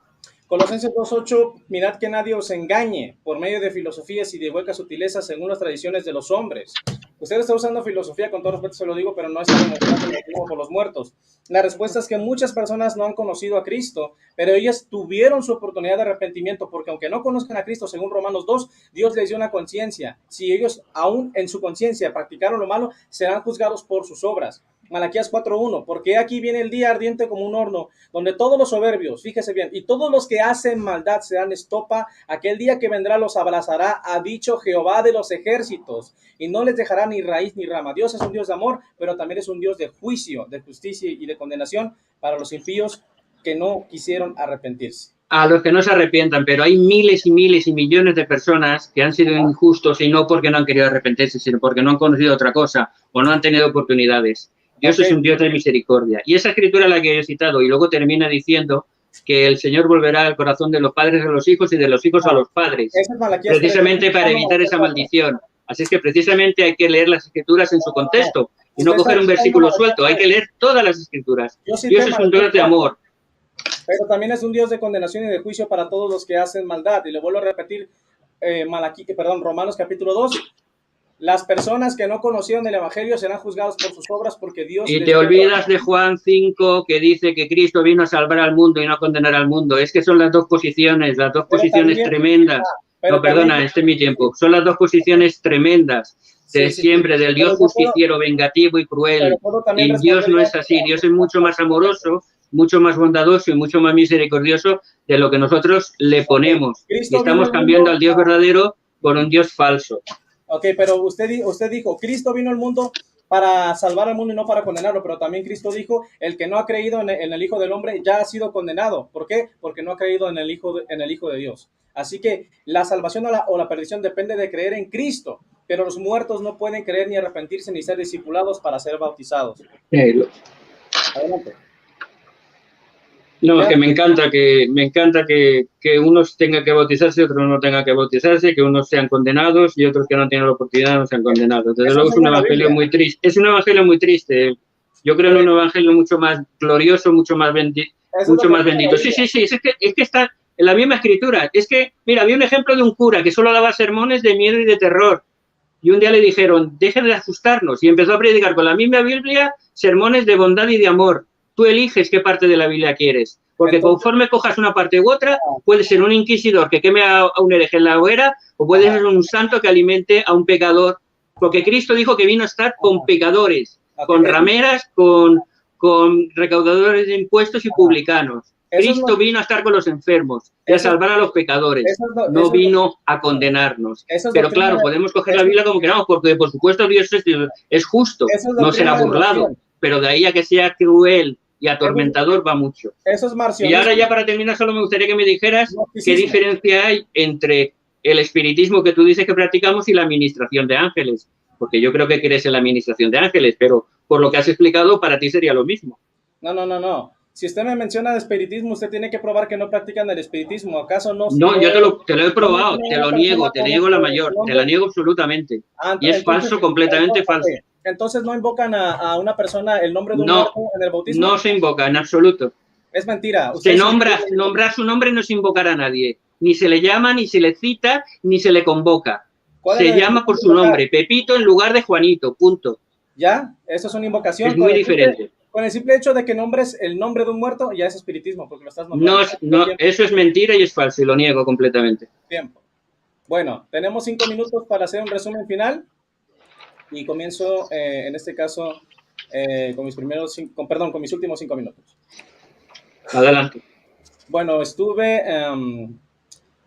Colosenses 2:8, mirad que nadie os engañe por medio de filosofías y de huecas sutilezas según las tradiciones de los hombres. Usted está usando filosofía, con todo respeto se lo digo, pero no está demostrando por los muertos. La respuesta es que muchas personas no han conocido a Cristo, pero ellas tuvieron su oportunidad de arrepentimiento, porque aunque no conozcan a Cristo, según Romanos 2, Dios les dio una conciencia. Si ellos aún en su conciencia practicaron lo malo, serán juzgados por sus obras. Malaquías 4:1, porque aquí viene el día ardiente como un horno, donde todos los soberbios, fíjese bien, y todos los que hacen maldad serán estopa. Aquel día que vendrá los abrazará, ha dicho Jehová de los ejércitos, y no les dejará ni raíz ni rama. Dios es un Dios de amor, pero también es un Dios de juicio, de justicia y de condenación para los impíos que no quisieron arrepentirse. A los que no se arrepientan, pero hay miles y miles y millones de personas que han sido injustos y no porque no han querido arrepentirse, sino porque no han conocido otra cosa o no han tenido oportunidades. Dios es un Dios de misericordia. Y esa escritura la que he citado, y luego termina diciendo que el Señor volverá al corazón de los padres a los hijos y de los hijos a los padres, precisamente para evitar esa maldición. Así es que precisamente hay que leer las escrituras en su contexto y no coger un versículo suelto, hay que leer todas las escrituras. Dios es un Dios de amor. Pero también es un Dios de condenación y de juicio para todos los que hacen maldad. Y le vuelvo a repetir, Romanos capítulo 2. Las personas que no conocieron el evangelio serán juzgados por sus obras, porque Dios... Y te olvidas de Juan 5, que dice que Cristo vino a salvar al mundo y no a condenar al mundo. Es que son las dos posiciones tremendas. No, perdona, este es mi tiempo. Son las dos posiciones tremendas de siempre, del Dios justiciero, vengativo y cruel. Y Dios no es así. Dios es mucho más amoroso, mucho más bondadoso y mucho más misericordioso de lo que nosotros le ponemos. Y estamos cambiando al Dios verdadero por un Dios falso. Ok, pero usted dijo, Cristo vino al mundo para salvar al mundo y no para condenarlo, pero también Cristo dijo, el que no ha creído en el Hijo del Hombre ya ha sido condenado. ¿Por qué? Porque no ha creído en el Hijo de Dios. Así que la salvación o la perdición depende de creer en Cristo, pero los muertos no pueden creer ni arrepentirse ni ser discipulados para ser bautizados. Adelante. No, es que me encanta que unos tengan que bautizarse, otros no tengan que bautizarse, que unos sean condenados y otros que no tienen la oportunidad no sean condenados. Desde luego es un evangelio muy triste. Es un evangelio muy triste. Yo creo en un evangelio mucho más glorioso, mucho más bendito. Sí, es que está en la misma escritura. Es que, mira, había un ejemplo de un cura que solo daba sermones de miedo y de terror. Y un día le dijeron, deje de asustarnos. Y empezó a predicar con la misma Biblia sermones de bondad y de amor. Tú eliges qué parte de la Biblia quieres. Porque Entonces, conforme cojas una parte u otra, puede ser un inquisidor que queme a un hereje en la hoguera, o puede ser un santo que alimente a un pecador. Porque Cristo dijo que vino a estar con pecadores, con rameras, con recaudadores de impuestos y publicanos. Cristo vino a estar con los enfermos y a salvar a los pecadores. No vino a condenarnos. Pero claro, podemos coger la Biblia como queramos, porque por supuesto Dios es justo, no será burlado. Pero de ahí a que sea cruel y atormentador va mucho. Eso es marcionismo. Y ahora ya para terminar solo me gustaría que me dijeras qué diferencia hay entre el espiritismo que tú dices que practicamos y la administración de ángeles. Porque yo creo que crees en la administración de ángeles, pero por lo que has explicado, para ti sería lo mismo. No. Si usted me menciona de espiritismo, usted tiene que probar que no practican el espiritismo. ¿Acaso no? No, yo te lo he probado, te lo niego, te niego la mayor, te la niego absolutamente. Y es falso, completamente falso. Entonces no invocan a una persona el nombre de un muerto en el bautismo. No se invoca, en absoluto. Es mentira. Se nombrar su nombre no se invocará a nadie. Ni se le llama, ni se le cita, ni se le convoca. Se llama por su nombre, Pepito en lugar de Juanito, punto. ¿Ya? Eso es una invocación. Es muy diferente. Con el simple hecho de que nombres el nombre de un muerto, ya es espiritismo, porque lo estás nombrando. No, eso es mentira y es falso, y lo niego completamente. Tiempo. Bueno, tenemos 5 minutos para hacer un resumen final. Y comienzo, en este caso, con mis últimos 5 minutos. Adelante. Bueno, estuve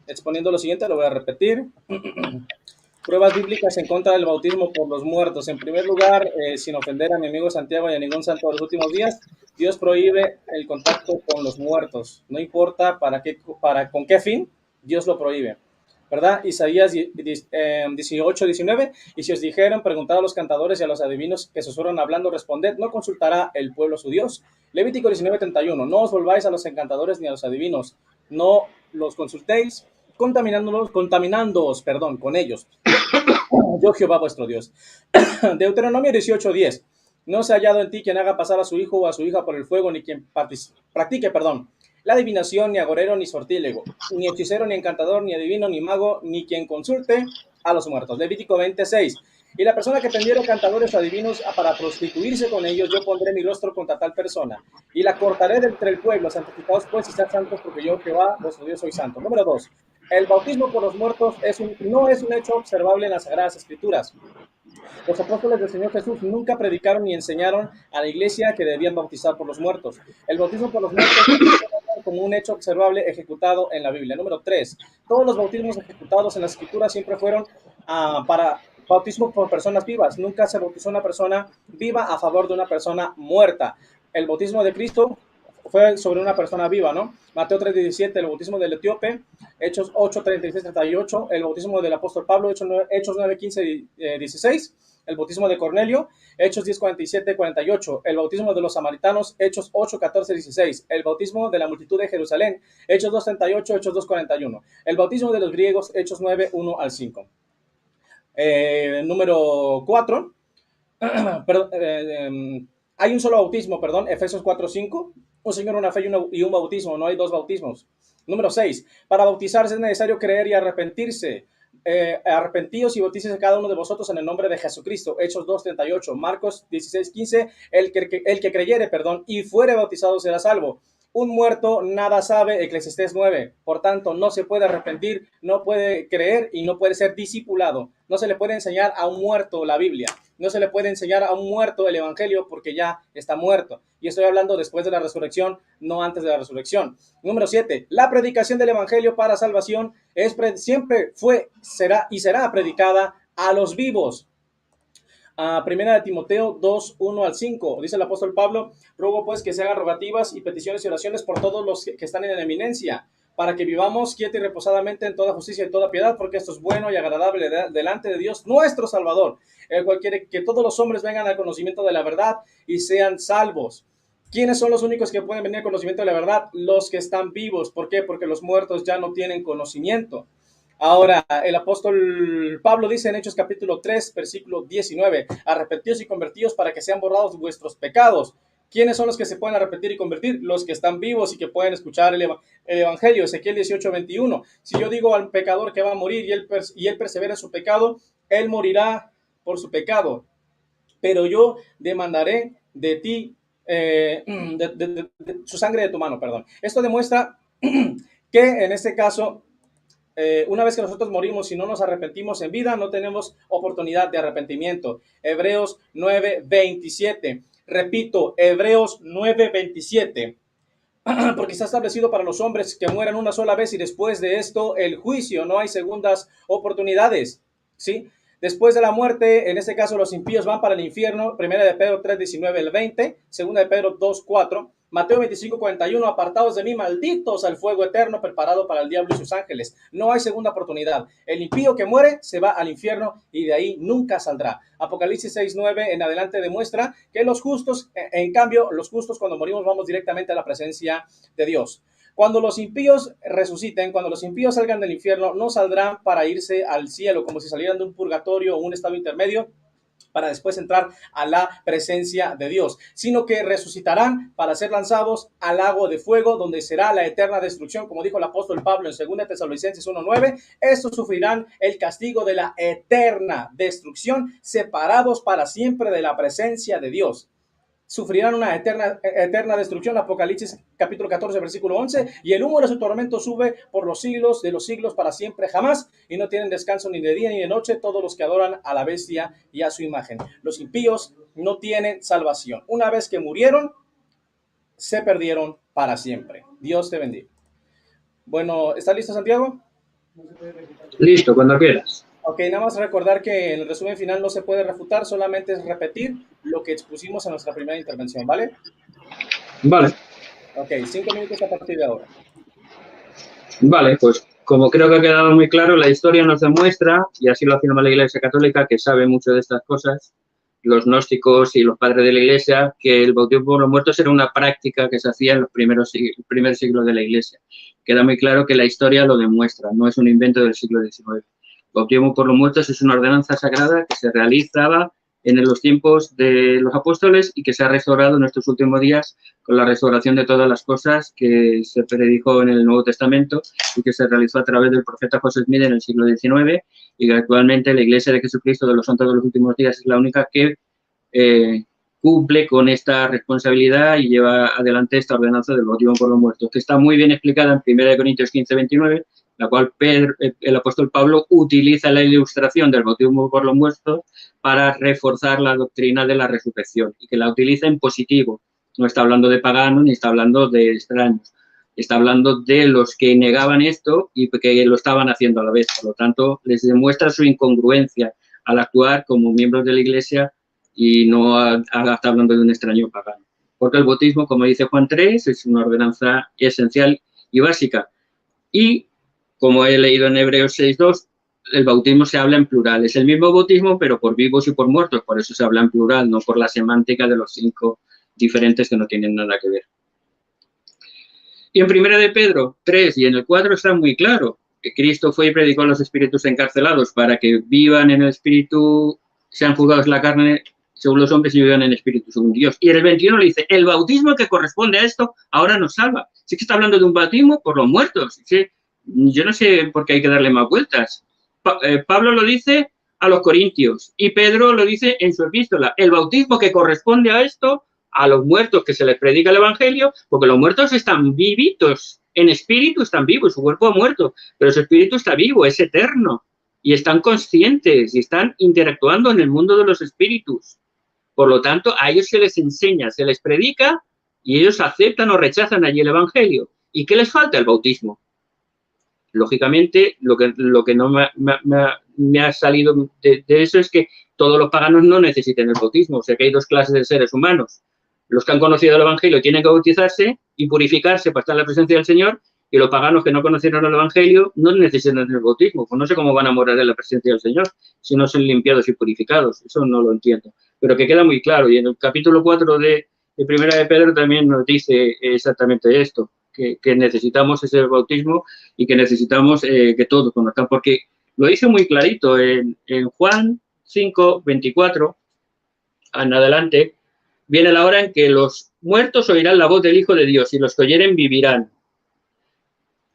exponiendo lo siguiente, lo voy a repetir. Pruebas bíblicas en contra del bautismo por los muertos. En primer lugar, sin ofender a mi amigo Santiago y a ningún santo de los últimos días, Dios prohíbe el contacto con los muertos. No importa con qué fin, Dios lo prohíbe. ¿Verdad? Isaías 18, 19. Y si os dijeron, preguntad a los cantadores y a los adivinos que susurran hablando, responded, ¿no consultará el pueblo su Dios? Levítico 19, 31. No os volváis a los encantadores ni a los adivinos. No los consultéis, contaminándoos con ellos. Yo Jehová vuestro Dios. Deuteronomio 18, 10. No se ha hallado en ti quien haga pasar a su hijo o a su hija por el fuego, ni quien practique la adivinación, ni agorero, ni sortílego, ni hechicero, ni encantador, ni adivino, ni mago, ni quien consulte a los muertos. Levítico 26. Y la persona que tendiera cantadores o adivinos para prostituirse con ellos, yo pondré mi rostro contra tal persona, y la cortaré de entre el pueblo. Santificaos pues y sed santos, porque yo Jehová vuestro Dios soy santo. Número 2. El bautismo por los muertos no es un hecho observable en las Sagradas Escrituras. Los apóstoles del Señor Jesús nunca predicaron ni enseñaron a la iglesia que debían bautizar por los muertos. El bautismo por los muertos es como un hecho observable ejecutado en la Biblia. Número 3. Todos los bautismos ejecutados en la Escritura siempre fueron para bautismo por personas vivas. Nunca se bautizó una persona viva a favor de una persona muerta. El bautismo de Cristo fue sobre una persona viva, ¿no? Mateo 3:17, el bautismo del etíope. Hechos 8:36, 38, el bautismo del apóstol Pablo. Hechos 9:15, 16, el bautismo de Cornelio. Hechos 10:47, 48, el bautismo de los samaritanos. Hechos 8:14, 16, el bautismo de la multitud de Jerusalén. Hechos 2:38, Hechos 2:41, el bautismo de los griegos. Hechos 9:1 al 5. Número 4. Hay un solo bautismo, Efesios 4:5. Un Señor, una fe y un bautismo, no hay dos bautismos. Número 6. Para bautizarse es necesario creer y arrepentirse. Arrepentíos y bautícese cada uno de vosotros en el nombre de Jesucristo. Hechos 2:38. Marcos 16:15. El que creyere, y fuere bautizado será salvo. Un muerto nada sabe, Eclesiastés 9. Por tanto, no se puede arrepentir, no puede creer y no puede ser discipulado. No se le puede enseñar a un muerto la Biblia. No se le puede enseñar a un muerto el Evangelio porque ya está muerto. Y estoy hablando después de la resurrección, no antes de la resurrección. Número 7. La predicación del Evangelio para salvación siempre fue, será y será predicada a los vivos. Primera de Timoteo 2, 1 al 5, dice el apóstol Pablo: ruego pues que se hagan rogativas y peticiones y oraciones por todos los que están en eminencia, para que vivamos quieta y reposadamente en toda justicia y toda piedad, porque esto es bueno y agradable delante de Dios nuestro Salvador, el cual quiere que todos los hombres vengan al conocimiento de la verdad y sean salvos. ¿Quiénes son los únicos que pueden venir al conocimiento de la verdad? Los que están vivos. ¿Por qué? Porque los muertos ya no tienen conocimiento. Ahora, el apóstol Pablo dice en Hechos capítulo 3, versículo 19, arrepentíos y convertíos para que sean borrados vuestros pecados. ¿Quiénes son los que se pueden arrepentir y convertir? Los que están vivos y que pueden escuchar el Evangelio. Ezequiel 18:21. Si yo digo al pecador que va a morir y él persevera en su pecado, él morirá por su pecado. Pero yo demandaré de ti su sangre de tu mano, perdón. Esto demuestra que en este caso, una vez que nosotros morimos, si no nos arrepentimos en vida, no tenemos oportunidad de arrepentimiento. Hebreos 9:27. Repito, Hebreos 9:27. Porque está establecido para los hombres que mueran una sola vez y después de esto el juicio. No hay segundas oportunidades, ¿sí? Después de la muerte, en este caso los impíos van para el infierno. Primera de Pedro 3:19 al 20, segunda de Pedro 2:4, Mateo 25:41, apartados de mí, malditos al fuego eterno preparado para el diablo y sus ángeles. No hay segunda oportunidad. El impío que muere se va al infierno y de ahí nunca saldrá. Apocalipsis 6:9 en adelante demuestra que los justos, en cambio, los justos cuando morimos vamos directamente a la presencia de Dios. Cuando los impíos resuciten, cuando los impíos salgan del infierno, no saldrán para irse al cielo, como si salieran de un purgatorio o un estado intermedio, para después entrar a la presencia de Dios, sino que resucitarán para ser lanzados al lago de fuego, donde será la eterna destrucción, como dijo el apóstol Pablo en 2 Tesalonicenses 1:9, estos sufrirán el castigo de la eterna destrucción, separados para siempre de la presencia de Dios. Sufrirán una eterna destrucción, Apocalipsis capítulo 14, versículo 11, y el humo de su tormento sube por los siglos de los siglos para siempre jamás, y no tienen descanso ni de día ni de noche todos los que adoran a la bestia y a su imagen. Los impíos no tienen salvación. Una vez que murieron, se perdieron para siempre. Dios te bendiga. Bueno, ¿estás listo, Santiago? Listo, cuando quieras. Ok, nada más recordar que en el resumen final no se puede refutar, solamente es repetir lo que expusimos en nuestra primera intervención, ¿vale? Vale. Ok, 5 minutos a partir de ahora. Vale, pues como creo que ha quedado muy claro, la historia nos demuestra, y así lo afirma la Iglesia Católica, que sabe mucho de estas cosas, los gnósticos y los padres de la Iglesia, que el bautismo por los muertos era una práctica que se hacía en los primer siglo de la Iglesia. Queda muy claro que la historia lo demuestra, no es un invento del siglo XIX. El bautismo por los muertos es una ordenanza sagrada que se realizaba en los tiempos de los apóstoles y que se ha restaurado en estos últimos días con la restauración de todas las cosas que se predijo en el Nuevo Testamento y que se realizó a través del profeta José Smith en el siglo XIX, y que actualmente la Iglesia de Jesucristo de los Santos de los Últimos Días es la única que cumple con esta responsabilidad y lleva adelante esta ordenanza del bautismo por los muertos, que está muy bien explicada en 1 Corintios 15:29, la cual el apóstol Pablo utiliza la ilustración del bautismo por los muertos para reforzar la doctrina de la resurrección, y que la utiliza en positivo. No está hablando de paganos ni está hablando de extraños. Está hablando de los que negaban esto y que lo estaban haciendo a la vez. Por lo tanto, les demuestra su incongruencia al actuar como miembros de la Iglesia y no está hablando de un extraño pagano. Porque el bautismo, como dice Juan 3, es una ordenanza esencial y básica. Y, como he leído en Hebreos 6:2, el bautismo se habla en plural. Es el mismo bautismo, pero por vivos y por muertos. Por eso se habla en plural, no por la semántica de los 5 diferentes que no tienen nada que ver. Y en 1 de Pedro 3 y en el 4 está muy claro que Cristo fue y predicó a los espíritus encarcelados para que vivan en el espíritu, sean juzgados en la carne según los hombres y vivan en espíritu según Dios. Y en el 21 le dice, el bautismo que corresponde a esto ahora nos salva. Sí que está hablando de un bautismo por los muertos. ¿Sí? Yo no sé por qué hay que darle más vueltas. Pablo lo dice a los corintios y Pedro lo dice en su epístola. El bautismo que corresponde a esto, a los muertos que se les predica el evangelio, porque los muertos están vivitos, en espíritu están vivos, su cuerpo ha muerto, pero su espíritu está vivo, es eterno, y están conscientes y están interactuando en el mundo de los espíritus. Por lo tanto, a ellos se les enseña, se les predica, y ellos aceptan o rechazan allí el evangelio. ¿Y qué les falta? El bautismo. Lógicamente, lo que no me ha salido de eso es que todos los paganos no necesitan el bautismo. O sea, que hay 2 clases de seres humanos. Los que han conocido el evangelio tienen que bautizarse y purificarse para estar en la presencia del Señor, y los paganos que no conocieron el evangelio no necesitan el bautismo. Pues no sé cómo van a morar en la presencia del Señor si no son limpiados y purificados. Eso no lo entiendo. Pero que queda muy claro. Y en el capítulo 4 de 1 de Pedro también nos dice exactamente esto, que necesitamos ese bautismo y que necesitamos que todos conozcan, porque lo dice muy clarito en Juan 5:24 en adelante. viene la hora en que los muertos oirán la voz del Hijo de Dios y los que oyeren vivirán.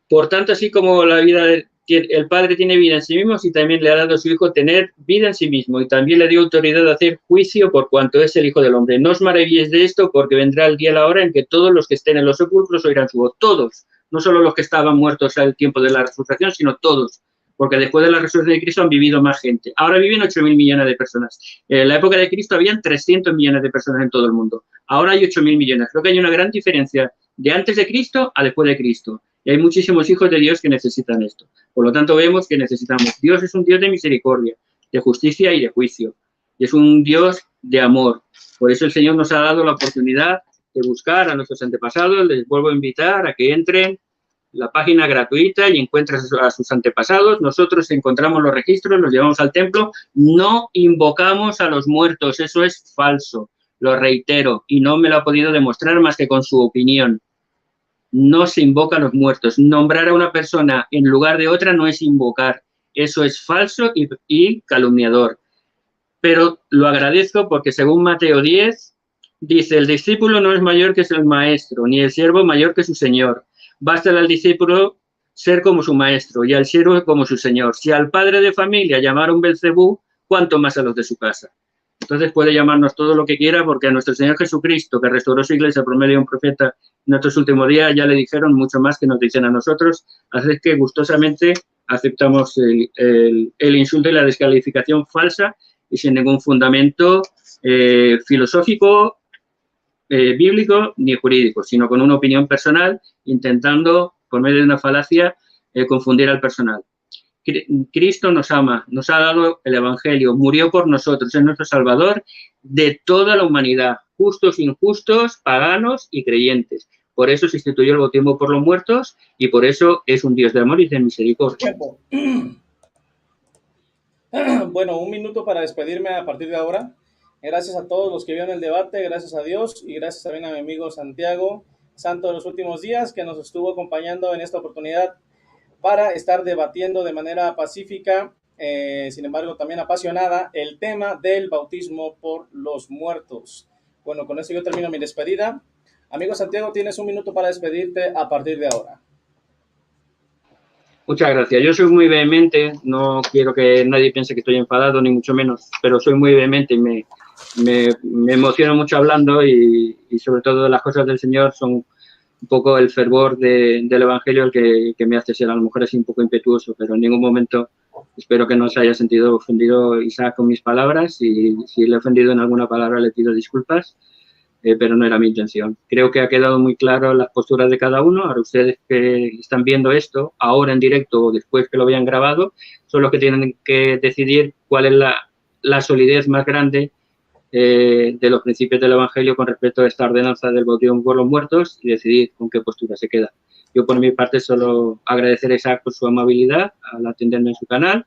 Por tanto, así como la vida el Padre tiene vida en sí mismo, y también le ha dado a su Hijo tener vida en sí mismo, y también le dio autoridad de hacer juicio por cuanto es el Hijo del Hombre. No os maravilléis de esto, porque vendrá el día y la hora en que todos los que estén en los sepulcros oirán su voz. Todos, no solo los que estaban muertos al tiempo de la resurrección, sino todos, porque después de la resurrección de Cristo han vivido más gente. Ahora viven 8.000 millones de personas. En la época de Cristo habían 300 millones de personas en todo el mundo. Ahora hay 8.000 millones. Creo que hay una gran diferencia de antes de Cristo a después de Cristo. Y hay muchísimos hijos de Dios que necesitan esto. Por lo tanto, vemos que necesitamos. Dios es un Dios de misericordia, de justicia y de juicio. Y es un Dios de amor. Por eso el Señor nos ha dado la oportunidad de buscar a nuestros antepasados. Les vuelvo a invitar a que entren la página gratuita y encuentren a sus antepasados. Nosotros encontramos los registros, los llevamos al templo. No invocamos a los muertos. Eso es falso. Lo reitero. Y no me lo ha podido demostrar más que con su opinión. No se invoca a los muertos. Nombrar a una persona en lugar de otra no es invocar. Eso es falso y calumniador. Pero lo agradezco porque según Mateo 10, dice, el discípulo no es mayor que el maestro, ni el siervo mayor que su señor. Basta al discípulo ser como su maestro y al siervo como su señor. Si al padre de familia llamaron Belcebú, ¿cuánto más a los de su casa? Entonces puede llamarnos todo lo que quiera, porque a nuestro Señor Jesucristo, que restauró su iglesia por medio de un profeta en nuestros últimos días, ya le dijeron mucho más que nos dicen a nosotros. Así es que gustosamente aceptamos el insulto y la descalificación falsa y sin ningún fundamento filosófico, bíblico ni jurídico, sino con una opinión personal, intentando, por medio de una falacia, confundir al personal. Cristo nos ama, nos ha dado el Evangelio, murió por nosotros, es nuestro Salvador de toda la humanidad, justos, injustos, paganos y creyentes. Por eso se instituyó el bautismo por los muertos y por eso es un Dios de amor y de misericordia. Bueno, un minuto para despedirme a partir de ahora. Gracias a todos los que vieron el debate, gracias a Dios y gracias también a mi amigo Santiago, santo de los últimos días, que nos estuvo acompañando en esta oportunidad para estar debatiendo de manera pacífica, sin embargo también apasionada, el tema del bautismo por los muertos. Bueno, con eso yo termino mi despedida. Amigo Santiago, tienes un minuto para despedirte a partir de ahora. Muchas gracias. Yo soy muy vehemente, no quiero que nadie piense que estoy enfadado, ni mucho menos, pero soy muy vehemente y me emociono mucho hablando y sobre todo las cosas del Señor son un poco el fervor del Evangelio el que me hace ser a lo mejor así un poco impetuoso, pero en ningún momento espero que no se haya sentido ofendido Isaac con mis palabras, y si le he ofendido en alguna palabra le pido disculpas, pero no era mi intención. Creo que ha quedado muy claro las posturas de cada uno. Ahora ustedes que están viendo esto, ahora en directo o después que lo vean grabado, son los que tienen que decidir cuál es la solidez más grande de los principios del Evangelio con respecto a esta ordenanza del bautismo por los muertos y decidir con qué postura se queda. Yo por mi parte solo agradecer a Isaac por su amabilidad al atenderme en su canal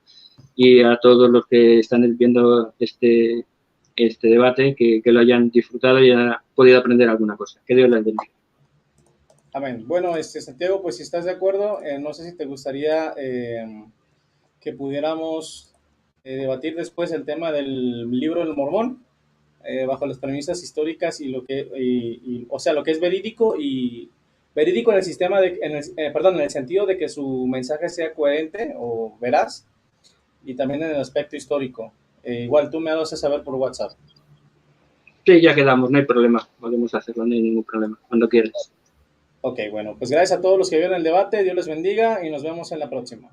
y a todos los que están viendo este debate que lo hayan disfrutado y hayan podido aprender alguna cosa. Que Dios les bendiga. Amén. Bueno, Santiago, pues si estás de acuerdo, no sé si te gustaría que pudiéramos debatir después el tema del libro del Mormón, bajo las premisas históricas y lo que, o sea, lo que es verídico y verídico en el sistema en el sentido de que su mensaje sea coherente o veraz, y también en el aspecto histórico. Igual tú me haces saber por WhatsApp. Sí, ya quedamos, no hay problema, podemos hacerlo, no hay ningún problema, cuando quieras. Ok, bueno, pues gracias a todos los que vieron el debate, Dios les bendiga y nos vemos en la próxima.